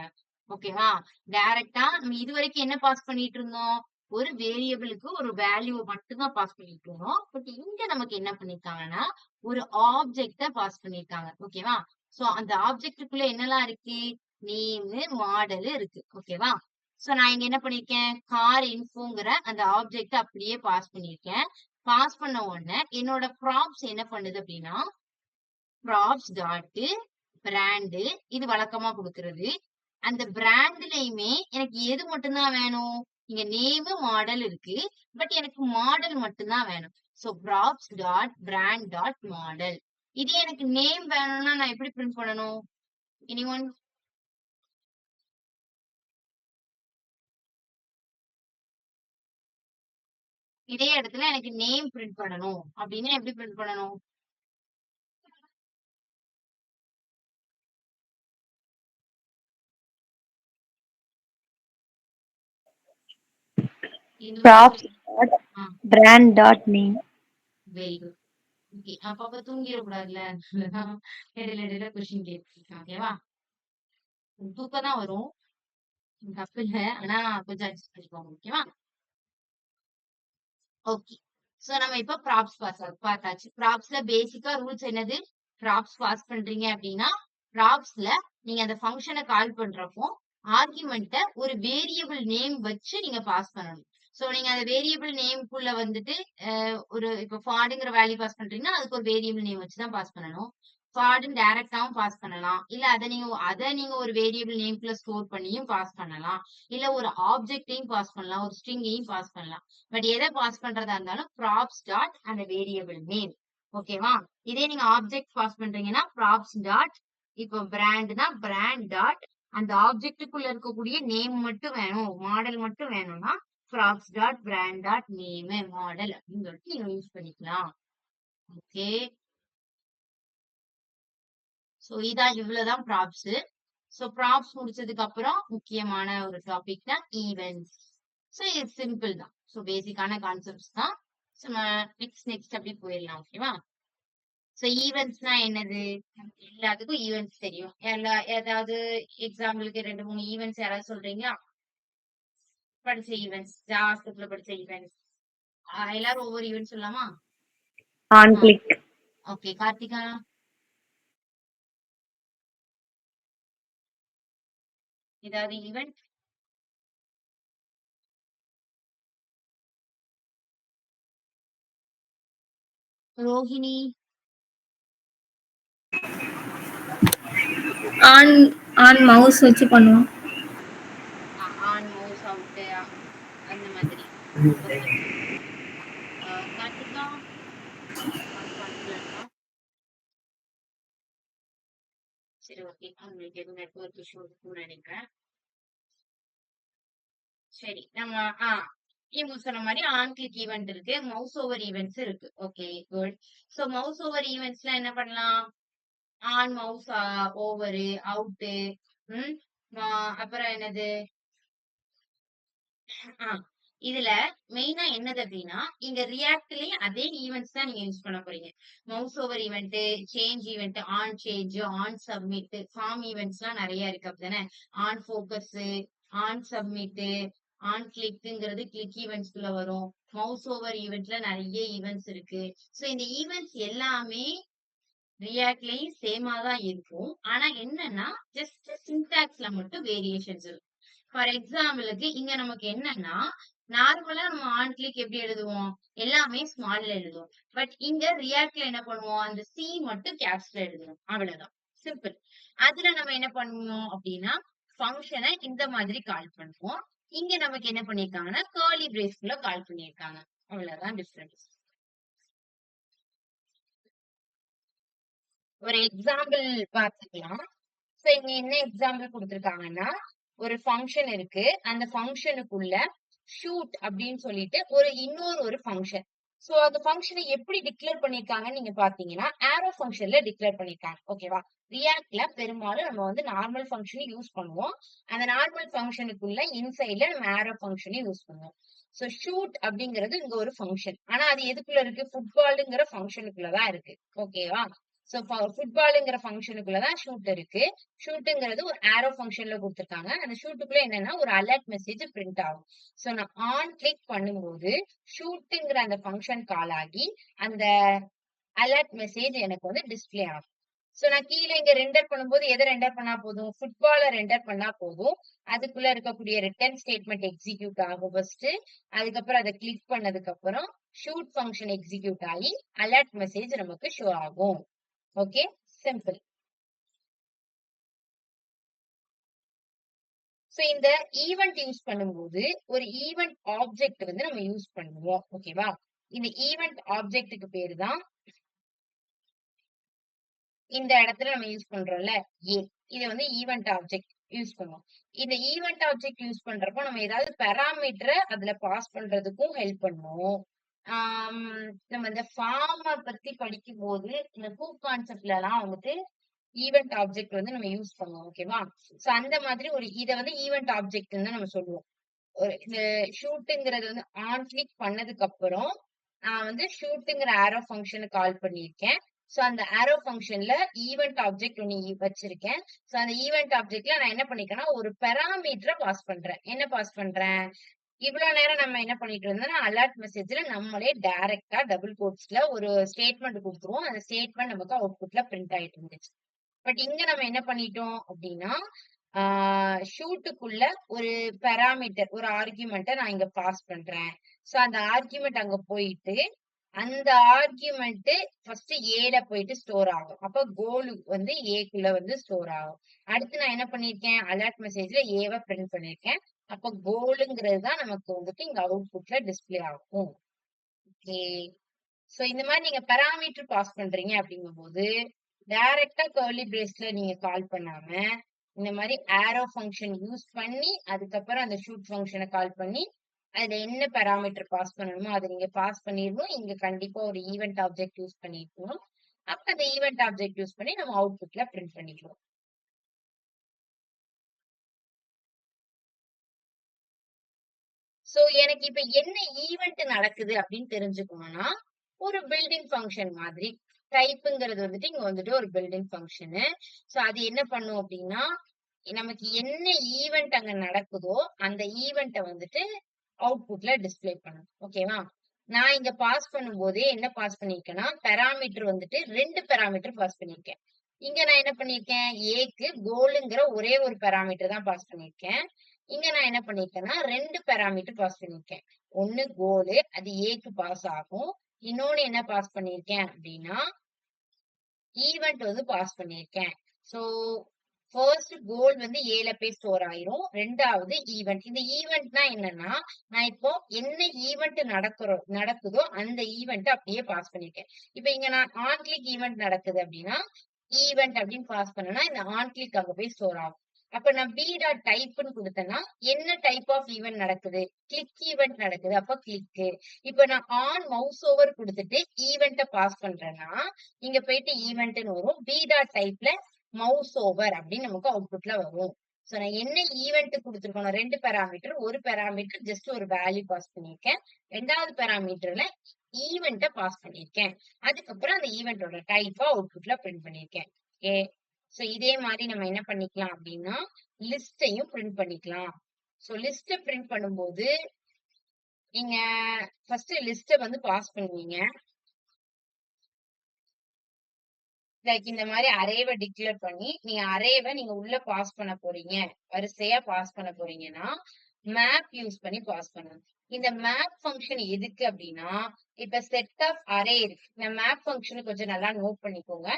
Speaker 1: ஓகேவா? டைரக்டா நம்ம இது வரைக்கும் என்ன பாஸ் பண்ணிட்டு இருந்தோம், ஒரு வேரியபிளுக்கு ஒரு வேல்யூ மட்டும் தான் பாஸ் பண்ணிட்டு இருந்தோம். பட் இங்க நமக்கு என்ன பண்ணிருக்காங்கன்னா ஒரு ஆப்ஜெக்ட பாஸ் பண்ணிருக்காங்க. ஓகேவா? சோ அந்த ஆப்ஜெக்டுக்குள்ள என்னெல்லாம் இருக்கு, நேம், மாடல் இருக்கு. ஓகேவா? சோ நான் இங்க என்ன பண்ணிருக்கேன், கார் இன்ஃபோங்கிற அந்த ஆப்ஜெக்ட் அப்படியே பாஸ் பண்ணிருக்கேன். பாஸ் பண்ண உடனே என்னோட ப்ராப்ஸ் என்ன பண்ணுது அப்படின்னா ப்ராப்ஸ் டாட் பிராண்ட், இது வழக்கமா கொடுக்கிறது. அந்த பிராண்ட்லயுமே எனக்கு எது மட்டும்தான் வேணும், இங்க நேம் மாடல் இருக்கு, பட் எனக்கு மாடல் மட்டும்தான் வேணும். So props dot brand dot model. இதே எனக்கு நேம் வேணும்னா நான் எப்படி பிரிண்ட் பண்ணணும், எனிஒன்? இதே இடத்துல எனக்கு நேம் பிரிண்ட் பண்ணணும் அப்படின்னா எப்படி பிரிண்ட் பண்ணணும்,
Speaker 2: props dot brand dot name.
Speaker 1: Very good. Okay, அப்ப தூங்கிடக்கூடாதுல்ல, இடையில இடையில கொஸ்டின் கேட்பேன். ஓகேவா? தூக்கம் தான் வரும், தப்பு இல்ல, ஆனா கொஞ்சம் அட்ஜஸ்ட் பண்ணிக்கோங்க. ஓகேவா? ஓகே, சோ நம்ம இப்ப ப்ராப்ஸ் பார்த்தாச்சு. ப்ராப்ஸ்ல பேசிக்கா ரூல்ஸ் என்னது, ப்ராப்ஸ் பாஸ் பண்றீங்க அப்படின்னா ப்ராப்ஸ்ல நீங்க அந்த ஃபங்க்ஷனை கால் பண்றப்போ ஆர்குமெண்ட்டை ஒரு வேரியபிள் நேம் வச்சு நீங்க பாஸ் பண்ணணும். சோ நீங்க அந்த வேரியபிள் நேம்குள்ள வந்துட்டு ஒரு இப்ப ஃபாடுங்கிற வேல்யூ பாஸ் பண்றீங்கன்னா அதுக்கு ஒரு வேரியபிள் நேம் வச்சு தான் பாஸ் பண்ணணும். ஃபாடுன்னு டைரக்டாவும் பாஸ் பண்ணலாம், இல்ல அதை நீங்க ஒரு வேரியபிள் நேம்குள்ள ஸ்டோர் பண்ணியும் பாஸ் பண்ணலாம், இல்ல ஒரு ஆப்ஜெக்டையும் பாஸ் பண்ணலாம், ஒரு ஸ்ட்ரிங்கையும் பாஸ் பண்ணலாம். பட் எதை பாஸ் பண்றதா இருந்தாலும் ப்ராப்ஸ் டாட் அந்த வேரியபிள் நேம். ஓகேவா? இதே நீங்க ஆப்ஜெக்ட் பாஸ் பண்றீங்கன்னா ப்ராப்ஸ் டாட், இப்போ பிராண்ட்னா பிராண்ட் டாட் அந்த ஆப்ஜெக்டுக்குள்ள இருக்கக்கூடிய நேம் மட்டும் வேணும், மாடல் மட்டும் வேணும்னா props dot brand dot name model அப்படின்னு சொல்லிட்டு நீங்க யூஸ் பண்ணிக்கலாம். ஓகே, சோ இவ்வளவுதான் ப்ராப்ஸ். சோ ப்ராப்ஸ் முடிச்சதுக்கு அப்புறம் முக்கியமான ஒரு டாபிக் தான் ஈவென்ட்ஸ். சோ இது சிம்பிள் தான். சோ பேசிக்கான கான்செப்ட்ஸ் தான். சோ நெக்ஸ்ட் அப்படி போயிடலாம். ஓகேவா? சோ ஈவென்ட்ஸ்னா என்னது? எல்லாத்துக்கும் ஈவென்ட்ஸ் தெரியும். ஏதாவது எக்ஸாம்பிளுக்கு 2 3 ஈவென்ட்ஸ் யாராவது சொல்றீங்களா? படிச்ச ஈவென்ட்ஸ், ஜாவா ஸ்கிரிப்ட்ல படிச்ச ஈவென்ட்ஸ். எல்லாரும் ஒவ்வொரு ஈவென்ட் சொல்லலாமா?
Speaker 2: On click.
Speaker 1: ஓகே, கார்த்திகா. ஏதாவது event? Rohini.
Speaker 2: On on mouse வச்சு பண்ணுவோம்.
Speaker 1: ஆன் மவுஸ் அவுட் அந்த மாதிரி. ஓகே. கார்த்திகா பண்ணலன்னா சரி, ஓகே. உங்களுக்கு எதுவும் நெட்வொர்க் இஷ்யூ இருக்குன்னு நினைக்கிறேன். சரி, நம்ம இவங்க சொன்ன மாதிரி ஆன் கிளிக் ஈவென்ட் இருக்கு, மவுஸ் ஓவர் ஈவென்ட்ஸ் இருக்கு. Okay, good. So mouse over ஈவென்ட்ஸ்ல என்ன பண்ணலாம்? ஆன் மவுஸ் ஓவர், அவுட், அப்புறம் என்னது? இதுல மெயினா என்னது அப்படின்னா, இங்க ரியாக்ட்லயே அதே ஈவென்ட்ஸ் தான் நீங்க யூஸ் பண்ண போறீங்க. Mouse over event, change event, on change, on submit, form events எல்லாம் நிறைய இருக்கு அப்படிதானே? On focus, on submit, on கிளிக்ங்கிறது கிளிக் ஈவென்ட்ஸ்குள்ள வரும். மவுஸ் ஓவர் ஈவென்ட்ல நிறைய ஈவென்ட்ஸ் இருக்கு. சோ இந்த ஈவென்ட்ஸ் எல்லாமே ரியாக்ட்லயும் சேமா தான் இருக்கும். ஆனா என்னன்னா ஜஸ்ட் சின்டாக்ஸ்ல மட்டும் வேரியேஷன்ஸ் இருக்கும். ஃபார் எக்ஸாம்பிளுக்கு இங்க நமக்கு என்னன்னா, நார்மலா நம்ம ஆன் கிளிக் எப்படி எழுதுவோம்? எல்லாமே ஸ்மால்ல எழுதுவோம். பட் இங்க ரியாக்ட்ல என்ன பண்ணுவோம்? அந்த சி மட்டும் கேப்ஸ்ல எழுதுவோம். அவ்வளவுதான், சிம்பிள். அதுல நம்ம என்ன பண்ணுவோம் அப்படின்னா, ஃபங்க்ஷனை இந்த மாதிரி கால் பண்ணுவோம். இங்க நமக்கு என்ன பண்ணிருக்காங்கன்னா கர்லி பிரேஸ்க்குள்ள கால் பண்ணிருக்காங்க. அவ்வளவுதான் டிஃபரன்ஸ். ஒரு எக்ஸாம்பிள் பார்த்துக்கலாம். சோ இங்க என்ன எக்ஸாம்பிள் கொடுத்திருக்காங்கன்னா, ஒரு ஃபங்க்ஷன் இருக்கு. அந்த ஃபங்க்ஷனுக்குள்ள ஷூட் அப்படின்னு சொல்லிட்டு இன்னொரு ஒரு ஃபங்க்ஷன். சோ அந்த ஃபங்க்ஷனை எப்படி டிக்ளேர் பண்ணிருக்காங்கன்னு நீங்க பாத்தீங்கன்னா, ஆரோ ஃபங்க்ஷன்ல டிக்ளேர் பண்ணிருக்காங்க. ஓகேவா? ரியாக்ட்ல பெரும்பாலும் நம்ம வந்து நார்மல் ஃபங்க்ஷனை யூஸ் பண்ணுவோம். அந்த நார்மல் ஃபங்க்ஷனுக்குள்ள இன்சைட்ல நம்ம ஆரோ ஃபங்க்ஷனை யூஸ் பண்ணுவோம். சோ ஷூட் அப்படிங்கிறது இங்க ஒரு ஃபங்க்ஷன். ஆனா அது எதுக்குள்ள இருக்கு? ஃபுட்பால்ங்கிற ஃபங்க்ஷனுக்குள்ளதான் இருக்கு. ஓகேவா? சோ ஃபுட்பால்ங்கிற ஃபங்க்ஷனுக்குள்ளதான் ஷூட் இருக்கு. ஷூட்டுங்கிறது ஒரு ஆரோ ஃபங்க்ஷன்ல கொடுத்திருக்காங்க. அந்த ஷூட்டுக்குள்ள என்னன்னா ஒரு அலர்ட் மெசேஜ் பிரிண்ட் ஆகும். சோ நான் ஆன் கிளிக் பண்ணும்போது ஷூட்டுங்கிற அந்த ஃபங்க்ஷன் கால் ஆகி அந்த அலர்ட் மெசேஜ் எனக்கு வந்து டிஸ்பிளே ஆகும். சோ நான் கீழே இங்க ரெண்டர் பண்ணும்போது எதை ரெண்டர் பண்ணா போதும்? ஃபுட்பால ரெண்டர் பண்ணா போதும். அதுக்குள்ள இருக்கக்கூடிய ரிட்டர்ன் ஸ்டேட்மெண்ட் எக்ஸிக்யூட் ஆகும் ஃபர்ஸ்ட். அதுக்கப்புறம் அதை கிளிக் பண்ணதுக்கு அப்புறம் ஷூட் ஃபங்க்ஷன் எக்ஸிக்யூட் ஆகி அலர்ட் மெசேஜ் நமக்கு ஷோ ஆகும். Okay, simple. சோ இந்த ஈவென்ட் யூஸ் பண்ணும்போது ஒரு ஈவென்ட் ஆப்ஜெக்ட் வந்து நம்ம யூஸ் பண்ணுவோம். ஓகேவா? இந்த ஈவென்ட் ஆப்ஜெக்ட்டுக்கு பேரு தான் இந்த இடத்துல நம்ம யூஸ் பண்றோம்ல ஏ. இது வந்து ஈவென்ட் ஆப்ஜெக்ட் யூஸ் பண்ணுவோம். இந்த ஈவென்ட் ஆப்ஜெக்ட் யூஸ் பண்றப்போ நம்ம ஏதாவது பெராமீட்டரை அதுல பாஸ் பண்றதுக்கும் ஹெல்ப் பண்ணுவோம். நம்ம இந்த ஃபார்ம பத்தி படிக்கும் போது இந்த ஹூக் கான்செப்ட்ல எல்லாம் வந்துட்டு ஈவென்ட் ஆப்ஜெக்ட் வந்து நம்ம யூஸ் பண்ணுவோம். ஓகேவா? சோ அந்த மாதிரி இத வந்து ஈவென்ட் ஆப்ஜெக்ட் நம்ம சொல்லுவோம். இந்த ஷூட்டுங்கிறது வந்து ஆன் கிளிக் பண்ணதுக்கு அப்புறம் நான் வந்து ஷூட்டுங்கிற ஆரோ ஃபங்க்ஷனை கால் பண்ணியிருக்கேன். சோ அந்த ஆரோ ஃபங்க்ஷன்ல ஈவென்ட் ஆப்ஜெக்ட் ஒன்னு வச்சிருக்கேன். சோ அந்த ஈவென்ட் ஆப்ஜெக்ட்ல நான் என்ன பண்ணிருக்கேன்னா ஒரு பெராமீட்டரை பாஸ் பண்றேன். என்ன பாஸ் பண்றேன்? இவ்வளவு நேரம் நம்ம என்ன பண்ணிட்டு இருந்தோம்னா அலர்ட் மெசேஜ்ல நம்மளே டைரக்டா டபுள் கோட்ஸ்ல ஒரு ஸ்டேட்மெண்ட் கொடுத்துருவோம். அந்த ஸ்டேட்மெண்ட் நமக்கு அவுட்புட்ல பிரிண்ட் ஆயிட்டு இருந்துச்சு. பட் இங்க நம்ம என்ன பண்ணிட்டோம் அப்படின்னா, ஷூட்டுக்குள்ள ஒரு பெராமீட்டர், ஒரு ஆர்குமெண்ட்டை நான் இங்க பாஸ் பண்றேன். சோ அந்த ஆர்குமெண்ட் அங்க போயிட்டு அந்த ஆர்குமெண்ட் ஃபர்ஸ்ட் ஏல போயிட்டு ஸ்டோர் ஆகும். அப்ப கோல் வந்து ஏக்குள்ள வந்து ஸ்டோர் ஆகும். அடுத்து நான் என்ன பண்ணிருக்கேன்? அலர்ட் மெசேஜ்ல ஏவை பிரிண்ட் பண்ணிருக்கேன். அப்ப கோலுங்கிறது தான் நமக்கு வந்துட்டு இங்க அவுட்புட்ல டிஸ்பிளே ஆகும். ஓகே. சோ இந்த மாதிரி நீங்க பெராமீட்டர் பாஸ் பண்றீங்க அப்படிங்கும்போது டைரக்டா கர்லி பிரேஸ்ல நீங்க கால் பண்ணாம இந்த மாதிரி ஆரோ ஃபங்க்ஷன் யூஸ் பண்ணி அதுக்கப்புறம் அந்த ஷூட் ஃபங்க்ஷனை கால் பண்ணி அதுல என்ன பெராமீட்டர் பாஸ் பண்ணணுமோ அதை நீங்க பாஸ் பண்ணிடணும். இங்க கண்டிப்பா ஒரு ஈவென்ட் ஆப்ஜெக்ட் யூஸ் பண்ணிருக்கணும். அப்ப அந்த ஈவென்ட் ஆப்ஜெக்ட் யூஸ் பண்ணி நம்ம அவுட்புட்ல பிரிண்ட் பண்ணிக்கிறோம். சோ எனக்கு இப்ப என்ன ஈவென்ட் நடக்குது அப்படின்னு தெரிஞ்சுக்கணும்னா, ஒரு பில்டிங் ஃபங்க்ஷன் மாதிரி டைப்ங்கிறது வந்துட்டு இங்க வந்துட்டு ஒரு பில்டிங் ஃபங்க்ஷனு. சோ அது என்ன பண்ணும் அப்படின்னா, நமக்கு என்ன ஈவென்ட் அங்க நடக்குதோ அந்த ஈவென்ட்ட வந்துட்டு அவுட்புட்ல டிஸ்ப்ளே பண்ணும். ஓகேவா? நான் இங்க பாஸ் பண்ணும்போதே என்ன பாஸ் பண்ணிருக்கேன்னா, பாராமீட்டர் வந்துட்டு 2 பாராமீட்டர் பாஸ் பண்ணிருக்கேன். இங்க நான் என்ன பண்ணிருக்கேன், ஏக்கு கோல்ங்கிற ஒரே ஒரு பாராமீட்டர் தான் பாஸ் பண்ணிருக்கேன். இங்க நான் என்ன பண்ணிருக்கேன்னா 2 பாராமீட்டர் பாஸ் பண்ணிருக்கேன். ஒண்ணு கோலு, அது ஏக்கு பாஸ் ஆகும். இன்னொன்னு என்ன பாஸ் பண்ணிருக்கேன் அப்படின்னா, ஈவென்ட் வந்து பாஸ் பண்ணிருக்கேன். சோ ஃபர்ஸ்ட் கோல் வந்து ஏல போய் ஸ்டோர் ஆயிரும். 2வது ஈவென்ட். இந்த ஈவென்ட்னா என்னன்னா, நான் இப்போ என்ன ஈவென்ட் நடக்குதோ அந்த ஈவென்ட் அப்படியே பாஸ் பண்ணிருக்கேன். இப்ப இங்க நான் ஆன் கிளிக் ஈவென்ட் நடக்குது அப்படின்னா, ஈவென்ட் அப்படின்னு பாஸ் பண்ணனா இந்த ஆன் கிளிக் அங்க போய் ஸ்டோர் ஆகும். அப்ப நான் பி டாட் டைப்னு கொடுத்தேன்னா என்ன டைப் ஆஃப் ஈவென்ட் நடக்குது, கிளிக் ஈவென்ட் நடக்குது, அப்ப கிளிக். இப்ப நான் ஆன் மவுஸ் ஓவர் கொடுத்துட்டு ஈவென்ட்ட பாஸ் பண்றேன்னா இங்க போயிட்டு ஈவென்ட்னு வரும். பி டாட் டைப்ல மவுஸ் ஓவர் அப்படின்னு நமக்கு அவுட்புட்ல வரும். சோ நான் என்ன ஈவென்ட் கொடுத்துருக்கணும், 2 பாராமீட்டர், ஒரு பாராமீட்டர் ஜஸ்ட் ஒரு வேல்யூ பாஸ் பண்ணிருக்கேன். 2வது பாராமீட்டர்ல ஈவென்ட்ட பாஸ் பண்ணிருக்கேன். அதுக்கப்புறம் அந்த ஈவென்ட்டோட டைப்பா அவுட்புட்ல பிரிண்ட் பண்ணிருக்கேன். ஓகே. சோ இதே மாதிரி நம்ம என்ன பண்ணிக்கலாம் அப்படின்னா லிஸ்டையும் பிரிண்ட் பண்ணிக்கலாம். சோ லிஸ்ட பிரிண்ட் பண்ணும்போது நீங்க ஃபர்ஸ்ட் லிஸ்ட வந்து பாஸ் பண்ணுவீங்க. லைக் இந்த மாதிரி அரேவை டிக்ளேர் பண்ணி நீங்க அரேவை நீங்க உள்ள பாஸ் பண்ண போறீங்க, வரிசையா பாஸ் பண்ண போறீங்கன்னா மேப் யூஸ் பண்ணி பாஸ் பண்ணணும். இந்த மேப் ஃபங்க்ஷன் எதுக்கு அப்படின்னா, இப்ப செட் ஆஃப் அரே இருக்கு. இந்த மேப் ஃபங்க்ஷன் கொஞ்சம் நல்லா நோட் பண்ணிக்கோங்க.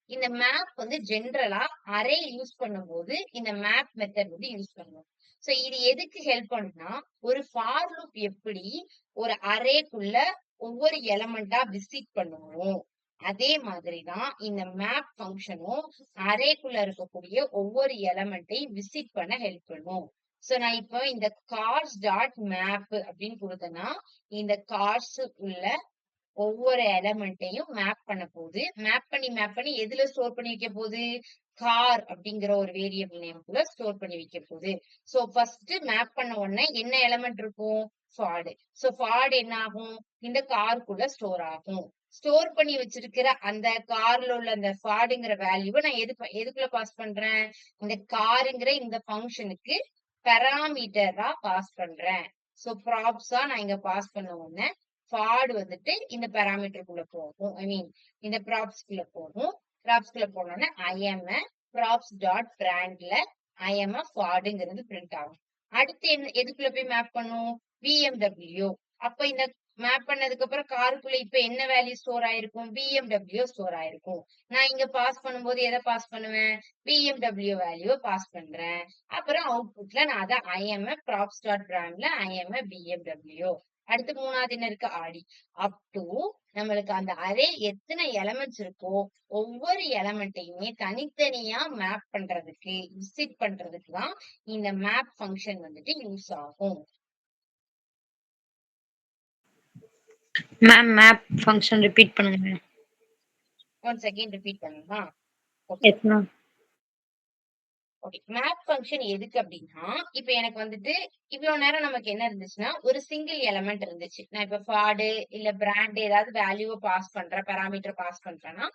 Speaker 1: இந்த மேப் வந்து ஜென்ரலா அரே யூஸ் பண்ணும்போது இந்த மேப் மெத்தட் வந்து யூஸ் பண்ணுவோம். சோ இது எதுக்கு ஹெல்ப் பண்ணும்னா, ஒரு ஃபார் லூப் எப்படி ஒரு அரேக்குள்ள ஒவ்வொரு எலமெண்டா விசிட் பண்ணுவோம், அதே மாதிரிதான் இந்த மேப் ஃபங்க்ஷனும் அரேக்குள்ள இருக்கக்கூடிய ஒவ்வொரு எலமெண்ட்டையும் விசிட் பண்ண ஹெல்ப் பண்ணும். சோ நான் இப்போ இந்த கார்ஸ் டாட் மேப் அப்படின்னு கொடுத்தேன்னா இந்த கார்ஸ் உள்ள ஒவ்வொரு எலமெண்ட்டையும் மேப் பண்ண போகுது. மேப் பண்ணி எதுல ஸ்டோர் பண்ணி வைக்க போகுது, கார் அப்படிங்கிற ஒரு வேரியபிள் நேம்குள்ள ஸ்டோர் பண்ணி வைக்க போகுது. சோ ஃபர்ஸ்ட் மேப் பண்ண உடனே என்ன எலமெண்ட் இருக்கும், ஃபார்டு. சோ ஃபார்டு என்ன ஆகும், இந்த காருக்குள்ள ஸ்டோர் ஆகும். ஸ்டோர் பண்ணி வச்சிருக்கிற அந்த கார்ல உள்ள அந்த ஃபார்டுங்கிற வேல்யூவை நான் எதுக்குள்ள பாஸ் பண்றேன், இந்த காருங்கிற இந்த ஃபங்க்ஷனுக்கு பாராமீட்டரா பாஸ் பண்றேன். சோ ப்ராப்ஸா நான் இங்க பாஸ் பண்ண உடனே ஃபார்டு வந்துட்டு இந்த பாராமீட்டருக்குள்ள போகும். ஐ மீன் இந்த ப்ராப்ஸ்குள்ள போகும். ப்ராப்ஸ்குள்ள போனோம்னா ஐஎம் ப்ராப்ஸ் டாட் பிராண்ட்ல ஐஎம் ஃபார்டுங்கிறது பிரிண்ட் ஆகும். அடுத்து என்ன எதுக்குள்ள போய் மேப் பண்ணும், பிஎம்டபிள்யூ. அப்ப இந்த மேப் பண்ணதுக்கு அப்புறம் காருக்குள்ள இப்ப என்ன வேல்யூ ஸ்டோர் ஆயிருக்கும், பிஎம்டபிள்யூ ஸ்டோர் ஆயிருக்கும். நான் இங்க பாஸ் பண்ணும்போது எதை பாஸ் பண்ணுவேன், பிஎம்டபிள்யூ வேல்யூ பாஸ் பண்றேன். அப்புறம் அவுட்புட்ல நான் அதை ஐஎம் ப்ராப்ஸ் டாட் பிராண்ட்ல ஐஎம் பிஎம்டபிள்யூ. அடுத்து 3வது என்ன இருக்கு, ஆடி. அப் டு நம்மளுக்கு அந்த அரே எத்தனை எலமெண்ட்ஸ் இருக்கோ ஒவ்வொரு எலமெண்ட்டையுமே தனித்தனியா மேப் பண்றதுக்கு விசிட் பண்றதுக்கு தான் இந்த மேப் ஃபங்க்ஷன் வந்துட்டு யூஸ் ஆகும்.
Speaker 2: மேம் மேப் ஃபங்க்ஷன் ரிப்பீட் பண்ணுங்க மேம்.
Speaker 1: ஒன் செகண்ட் ரிப்பீட் பண்ணுமா.
Speaker 2: Yes ma'am.
Speaker 1: Okay. Map function எதுக்கு அப்படின்னா, இப்ப எனக்கு வந்துட்டு இவ்வளவு நேரம் நமக்கு என்ன இருந்துச்சுன்னா ஒரு சிங்கிள் எலமெண்ட் இருந்துச்சு. நான் இப்ப ஃபார்டு இல்ல பிராண்ட் ஏதாவது வேல்யூவை பாஸ் பண்றேன், பாராமீட்டர் பாஸ் பண்றேன்னா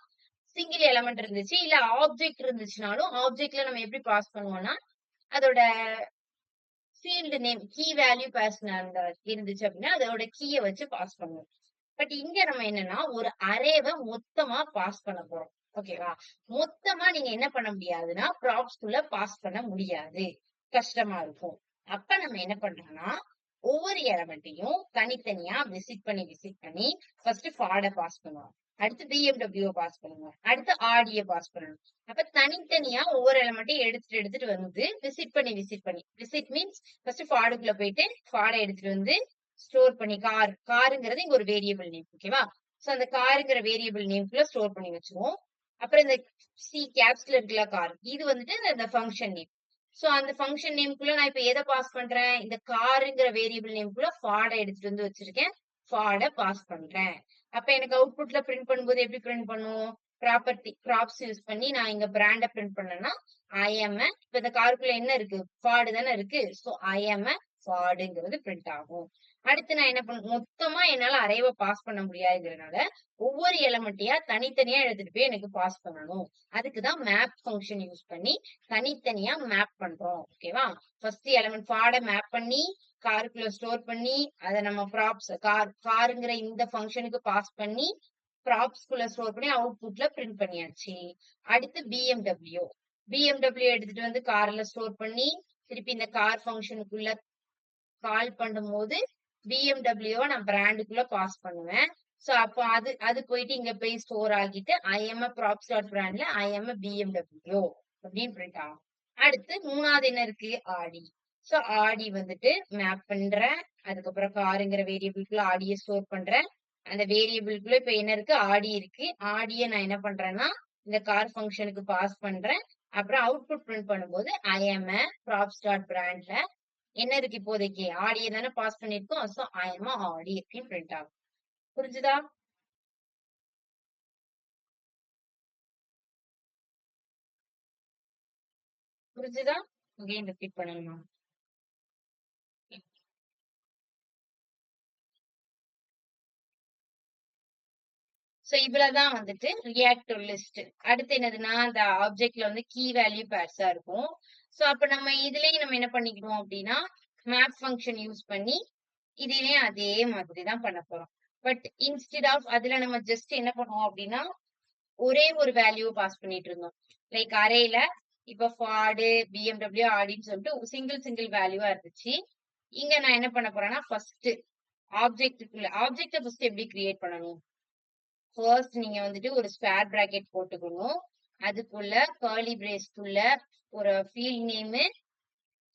Speaker 1: சிங்கிள் எலமெண்ட் இருந்துச்சு. இல்ல ஆப்ஜெக்ட் இருந்துச்சுனாலும் ஆப்ஜெக்ட்ல நம்ம எப்படி பாஸ் பண்ணுவோம்னா அதோட field name key value pass இருந்துச்சு அப்படின்னா அதோட கீயை வச்சு பாஸ் பண்ணுவோம். பட் இங்க நம்ம என்னன்னா ஒரு அரேவை மொத்தமா பாஸ் பண்ண போறோம். ஓகேவா? மொத்தமா நீங்க என்ன பண்ண முடியாதுன்னா ப்ராப்ஸ்குள்ள பாஸ் பண்ண முடியாது, கஷ்டமா இருக்கும். அப்ப நம்ம என்ன பண்றோம்னா ஒவ்வொரு எலமெண்ட்டையும் தனித்தனியா விசிட் பண்ணி ஃபர்ஸ்ட் ஃபார்ட பாஸ் பண்ணுவோம், அடுத்து பிஎம்டபிள்யூ பாஸ் பண்ணுவோம், அடுத்து ஆடிய பாஸ் பண்ணணும். அப்ப தனித்தனியா ஒவ்வொரு எலமெண்ட்டையும் எடுத்துட்டு வந்து விசிட் மீன்ஸ் ஃபர்ஸ்ட் ஃபார்டுக்குள்ள போயிட்டு ஃபார்டை எடுத்துட்டு வந்து ஸ்டோர் பண்ணி காருங்கிறது இங்க ஒரு வேரியபிள் நேம். ஓகேவா? சோ அந்த காருங்கிற வேரியபிள் நேம்குள்ள ஸ்டோர் பண்ணி வச்சுருவோம். அப்புறம் இந்த சி கேப்ஸ்ல இருக்குல்ல கார், இது வந்துட்டு இந்த ஃபங்க்ஷன் நேம். சோ அந்த ஃபங்க்ஷன் நேம்குள்ள நான் இப்ப எதை பாஸ் பண்றேன், இந்த காருங்கிற வேரியபிள் நேம்குள்ள ஃபார்டை எடுத்துட்டு வந்து வச்சிருக்கேன், ஃபார்டை பாஸ் பண்றேன். அப்ப எனக்கு அவுட்புட்ல பிரிண்ட் பண்ணும்போது எப்படி பிரிண்ட் பண்ணும், ப்ராப்பர்ட்டி ப்ராப்ஸ் யூஸ் பண்ணி நான் இங்க பிராண்ட பிரிண்ட் பண்ணேன்னா ஐஎம் இப்ப இந்த காருக்குள்ள என்ன இருக்கு ஃபாடு தானே இருக்கு சோ ஐஎம் ஃபாடுங்கிறது பிரிண்ட் ஆகும். அடுத்து நான் என்ன பண்ண மொத்தமா என்னால அரேவை பாஸ் பண்ண முடியாதுங்கிறதுனால ஒவ்வொரு எலமெண்ட்டையா தனித்தனியா எடுத்துட்டு போய் எனக்கு பாஸ் பண்ணணும். அதுக்குதான் மேப் ஃபங்க்ஷன் யூஸ் பண்ணி தனித்தனியா மேப் பண்றோம். ஓகேவா? ஃபர்ஸ்ட் எலமெண்ட் ஃபாட மேப் பண்ணி காருக்குள்ள ஸ்டோர் பண்ணி அதை நம்ம ப்ராப்ஸ் காருங்கிற இந்த ஃபங்க்ஷனுக்கு பாஸ் பண்ணி ப்ராப்ஸ்குள்ள ஸ்டோர் பண்ணி அவுட்புட்ல பிரிண்ட் பண்ணியாச்சு. அடுத்து பிஎம்டபிள்யூ எடுத்துட்டு வந்து கார்ல ஸ்டோர் பண்ணி திருப்பி இந்த கார் ஃபங்க்ஷனுக்குள்ள கால் பண்ணும்போது பிஎம்டபிள்யூவை நான் பிராண்டுக்குள்ள பாஸ் பண்ணுவேன். சோ அப்போ அது போயிட்டு இங்க போய் ஸ்டோர் ஆகிட்டு ஐஎம் ப்ராப்ஸ் டாட் பிராண்ட்ல ஐஎம் பிஎம்டபிள்யூ அப்படின்னு பிரிண்ட் ஆகும். அடுத்து மூணாவது என்ன இருக்கு ஆடி. சோ ஆடி வந்துட்டு மேப் பண்றேன். அதுக்கப்புறம் காருங்கிற வேரியபிள்குள்ள ஆடியை ஸ்டோர் பண்றேன். அந்த வேரியபிள்குள்ள இப்ப என்ன இருக்கு ஆடி இருக்கு. ஆடியை நான் என்ன பண்றேன்னா இந்த கார் ஃபங்க்ஷனுக்கு பாஸ் பண்றேன். அப்புறம் அவுட்புட் பிரிண்ட் பண்ணும்போது ஐஎம் ப்ராப்ஸ் டாட் பிராண்ட்ல என்ன இருக்கு இப்போதைக்கு ஆடியை தானே பாஸ் பண்ணிருக்கோம். சோ ஐஎம் ஆடி அப்படின்னு பிரிண்ட் ஆகும். புரிஞ்சுதா? புரிஞ்சுதா? அகைன் ரிப்பீட் பண்ணணுமா? சோ இவ்வளவுதான் வந்துட்டு ரியாக்ட் லிஸ்ட். அடுத்து என்னதுன்னா அந்த ஆப்ஜெக்ட்ல வந்து கீ வேல்யூ பேர்ஸா இருக்கும். சோ அப்ப நம்ம இதுலயும் நம்ம என்ன பண்ணிக்கணும் அப்படின்னா மேப் ஃபங்க்ஷன் யூஸ் பண்ணி இதுலயும் அதே மாதிரி தான் பண்ண போறோம். பட் இன்ஸ்டெட் ஆஃப் அதுல நம்ம ஜஸ்ட் என்ன பண்ணுவோம் அப்படின்னா ஒரே ஒரு வேல்யூ பாஸ் பண்ணிட்டு இருந்தோம். லைக் அரேல இப்ப ஃபார்டு பிஎம்டபிள்யூ ஆடின்னு சொல்லிட்டு சிங்கிள் வேல்யூவா இருந்துச்சு. இங்க நான் என்ன பண்ண போறேன்னா ஃபர்ஸ்ட் ஆப்ஜெக்ட ஃபர்ஸ்ட் எப்படி கிரியேட் பண்ணணும். ஃபர்ஸ்ட் நீங்க வந்துட்டு ஒரு ஸ்கொயர் பிராக்கெட் போட்டுக்கணும். அதுக்குள்ள கர்லி பிரேஸ்க்குள்ள ஒரு field name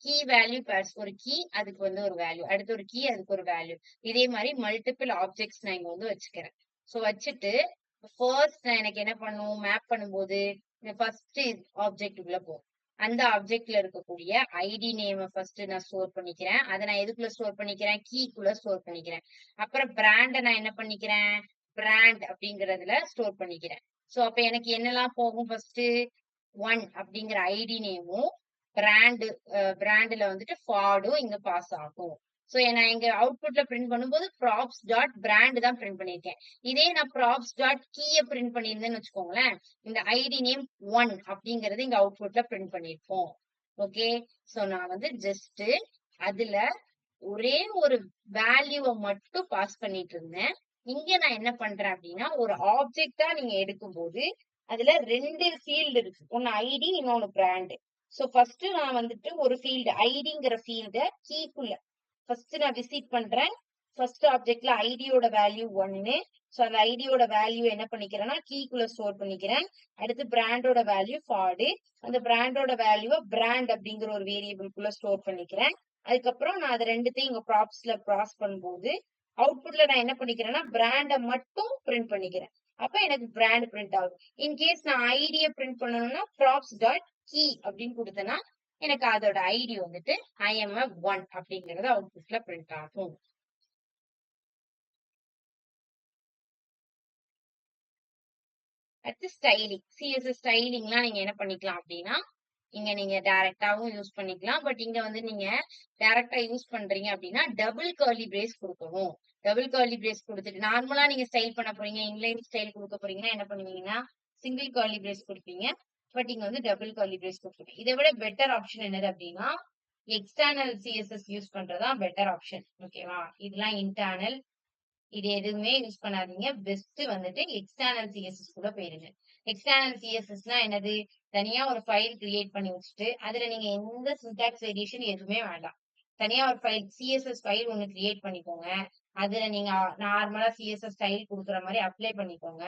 Speaker 1: key value pairs ஒரு கீ அதுக்கு வந்து ஒரு வேல்யூ அடுத்து ஒரு கீ அதுக்கு ஒரு வேல்யூ இதே மாதிரி மல்டிபிள் ஆப்ஜெக்ட்ஸ் நான் இங்க வந்து வச்சுக்கிறேன். சோ வச்சுட்டு ஃபர்ஸ்ட் நான் எனக்கு என்ன பண்ணும் மேப் பண்ணும்போது இந்த ஃபர்ஸ்ட் ஆப்ஜெக்ட் உள்ள போகும். அந்த ஆப்ஜெக்ட்ல இருக்கக்கூடிய ஐடி நேம் ஃபர்ஸ்ட் நான் ஸ்டோர் பண்ணிக்கிறேன். அதை நான் எதுக்குள்ள ஸ்டோர் பண்ணிக்கிறேன் கீக்குள்ள ஸ்டோர் பண்ணிக்கிறேன். அப்புறம் பிராண்ட நான் என்ன பண்ணிக்கிறேன் பிராண்ட் அப்படிங்கறதுல ஸ்டோர் பண்ணிக்கிறேன். சோ அப்ப எனக்கு என்னெல்லாம் போகும் ஃபர்ஸ்ட் 1 அப்படிங்கிற ஐடி நேமும் பிராண்ட்ல வந்துட்டு ஃபார்டும் இங்க பாஸ் ஆகும். சோ நான் இங்க அவுட்புட்ல பிரிண்ட் பண்ணும்போது ப்ராப்ஸ் டாட் பிராண்ட் தான் பிரிண்ட் பண்ணிருக்கேன். இதே நான் ப்ராப்ஸ் டாட் கீய பிரிண்ட் பண்ணியிருந்தேன்னு வச்சுக்கோங்களேன் இந்த ஐடி நேம் 1 அப்படிங்கறது இங்க அவுட்புட்ல பிரிண்ட் பண்ணிருப்போம். ஓகே சோ நான் வந்து ஜஸ்ட் அதுல ஒரே ஒரு வேல்யூவை மட்டும் பாஸ் பண்ணிட்டு இருந்தேன். இங்க நான் என்ன பண்றேன் அப்படின்னா ஒரு ஆப்ஜெக்டா நீங்க எடுக்கும்போது அதுல 2 ஃபீல்டு இருக்கு. ஒன்னு ஐடி இன்னொன்னு பிராண்ட். சோ ஃபர்ஸ்ட் நான் வந்துட்டு ஒரு ஃபீல்டு ஐடிங்கிற ஃபீல்ட கீக்குள்ள ஃபர்ஸ்ட் நான் விசிட் பண்றேன். ஃபர்ஸ்ட் ஆப்ஜெக்ட்ல ஐடியோட வேல்யூ 1. சோ அந்த ஐடியோட வேல்யூ என்ன பண்ணிக்கிறேன்னா கீக்குள்ள ஸ்டோர் பண்ணிக்கிறேன். அடுத்து பிராண்டோட வேல்யூ ஃபார்டு. அந்த பிராண்டோட வேல்யூவை பிராண்ட் அப்படிங்கிற ஒரு வேரியபிள்குள்ள ஸ்டோர் பண்ணிக்கிறேன். அதுக்கப்புறம் நான் அது ரெண்டுத்தையும் இங்க ப்ராப்ஸ்ல ப்ராஸ் பண்ணும்போது அவுட்புட்ல நான் என்ன பண்ணிக்கிறேன்னா பிராண்ட மட்டும் பிரிண்ட் பண்ணிக்கிறேன். அப்ப எனக்கு பிராண்ட் பிரிண்ட் ஆகும். இன்கேஸ் நான் ஐடிய பிரிண்ட் பண்ணணும்னா ப்ராப்ஸ் டாட் கீ அப்படின்னு கொடுத்தேன்னா எனக்கு அதோட ஐடி வந்துட்டு ஐஎம் 1 அப்படிங்கறது அவுட்புட்ல பிரிண்ட் ஆகும். அடுத்து ஸ்டைலிங் சிஎஸ்எஸ் ஸ்டைலிங்லாம் நீங்க என்ன பண்ணிக்கலாம் அப்படின்னா இங்க நீங்க டைரக்டாவும் யூஸ் பண்ணிக்கலாம். பட் இங்க வந்து நீங்க டைரக்டா யூஸ் பண்றீங்க அப்படின்னா டபுள் கர்லி பிரேஸ் கொடுக்கணும். டபுள் கர்லி பிரேஸ் கொடுத்துட்டு நார்மலா நீங்க ஸ்டைல் பண்ண போறீங்க இன்லைன் ஸ்டைல் கொடுக்க போறீங்கன்னா என்ன பண்ணுவீங்கன்னா சிங்கிள் கர்லி பிரேஸ் கொடுப்பீங்க. பட் இங்க வந்து டபுள் கர்லி பிரேஸ் கொடுப்பீங்க. இதை விட பெட்டர் ஆப்ஷன் என்னது அப்படின்னா எக்ஸ்டர்னல் சிஎஸ்எஸ் யூஸ் பண்றதா பெட்டர் ஆப்ஷன். ஓகேவா இதெல்லாம் இன்டர்னல் இது எதுவுமே யூஸ் பண்ணாதீங்க. பெஸ்ட் வந்துட்டு எக்ஸ்டர்னல் சிஎஸ்எஸ் கூட போயிருங்க. எக்ஸ்டர்னல் சிஎஸ்எஸ்னா என்னது தனியா ஒரு ஃபைல் கிரியேட் பண்ணி வச்சுட்டு அதுல நீங்க எந்த சின்டாக்ஸ் வேரியேஷன் எதுவுமே வேண்டாம். தனியா ஒரு ஃபைல் சிஎஸ்எஸ் ஃபைல் ஒன்னு கிரியேட் பண்ணிக்கோங்க. அதுல நீங்க நார்மலா சிஎஸ்எஸ் ஸ்டைல் கொடுக்குற மாதிரி அப்ளை பண்ணிக்கோங்க.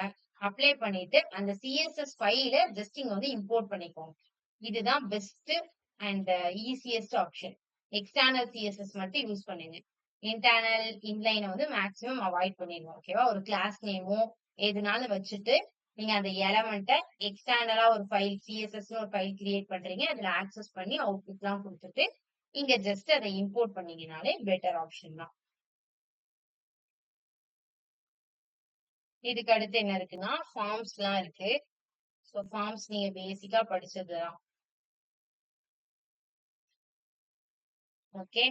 Speaker 1: அப்ளை பண்ணிட்டு அந்த சிஎஸ்எஸ் ஃபைல ஜஸ்ட் இங்க வந்து இம்போர்ட் பண்ணிக்கோங்க. இதுதான் best and easiest option. External CSS மட்டும் யூஸ் பண்ணுங்க. இன்டர்னல் இன்லைனை வந்து மேக்ஸிமம் அவாய்ட் பண்ணிடுவோம். ஓகேவா ஒரு கிளாஸ் நேமும் எதுனாலும் வச்சுட்டு நீங்க அந்த எலமெண்ட்டை எக்ஸ்டர்னலா ஒரு ஃபைல் சிஎஸ்எஸ் ஒரு ஃபைல் கிரியேட் பண்றீங்க. அதுல ஆக்சஸ் பண்ணி அவுட்புட் எல்லாம் கொடுத்துட்டு இங்க ஜஸ்ட் அதை இம்போர்ட் பண்ணீங்கனாலே பெட்டர் ஆப்ஷன் தான். இதுக்கு அடுத்து என்ன இருக்குன்னா ஃபார்ம்ஸ் எல்லாம் இருக்கு. ஸோ ஃபார்ம்ஸ் நீங்க பேசிக்கா படிச்சதுதான். ஓகே,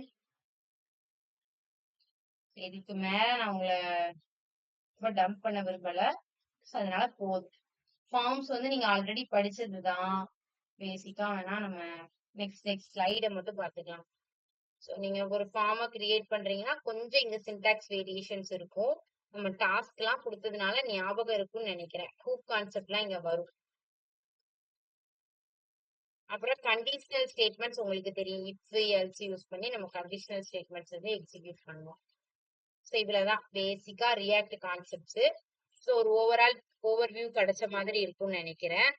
Speaker 1: இதுக்கு மேல நான் உங்களை ரொம்ப டம்ப் பண்ண விரும்பல. ஸோ அதனால போதும். ஃபார்ம்ஸ் வந்து நீங்க ஆல்ரெடி படிச்சதுதான். பேசிக்கா வேணா நம்ம நெக்ஸ்ட் ஸ்லைடை மட்டும் பார்த்துக்கலாம். ஸோ நீங்க ஒரு ஃபார்மை கிரியேட் பண்றீங்கன்னா கொஞ்சம் இங்க சின்டாக்ஸ் வேரியேஷன்ஸ் இருக்கும். நம்ம டாஸ்க் எல்லாம் கொடுத்ததுனால ஞாபகம் இருக்கும்னு நினைக்கிறேன். ஹூப் கான்செப்ட்லாம் இங்க வரும். அப்புறம் கண்டிஷனல் ஸ்டேட்மெண்ட்ஸ் உங்களுக்கு தெரியும். இஃப் எல்ஸ் யூஸ் பண்ணி நம்ம கண்டிஷனல் ஸ்டேட்மெண்ட்ஸ் வந்து எக்ஸிக்யூட் பண்ணுவோம். ஸோ இவ்வளவுதான் பேசிக்கா ரியாக்ட் கான்செப்ட்ஸ். ஸோ ஒரு ஓவர்வியூ கிடைச்ச மாதிரி இருக்கும்னு நினைக்கிறேன்.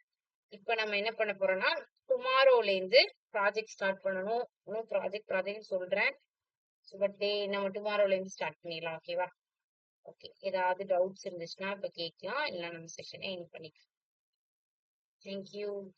Speaker 1: இப்ப நம்ம என்ன பண்ண போறோம்னா டுமாரோல இருந்து ப்ராஜெக்ட் ஸ்டார்ட் பண்ணணும். இன்னும் ப்ராஜெக்ட் சொல்றேன். பட் நம்ம டுமாரோல இருந்து ஸ்டார்ட் பண்ணிடலாம். ஓகேவா? ஓகே, ஏதாவது டவுட்ஸ் இருந்துச்சுன்னா இப்ப கேட்கலாம், இல்ல நம்ம செஷனை எண்ட் பண்ணிக்கலாம். தேங்க்யூ.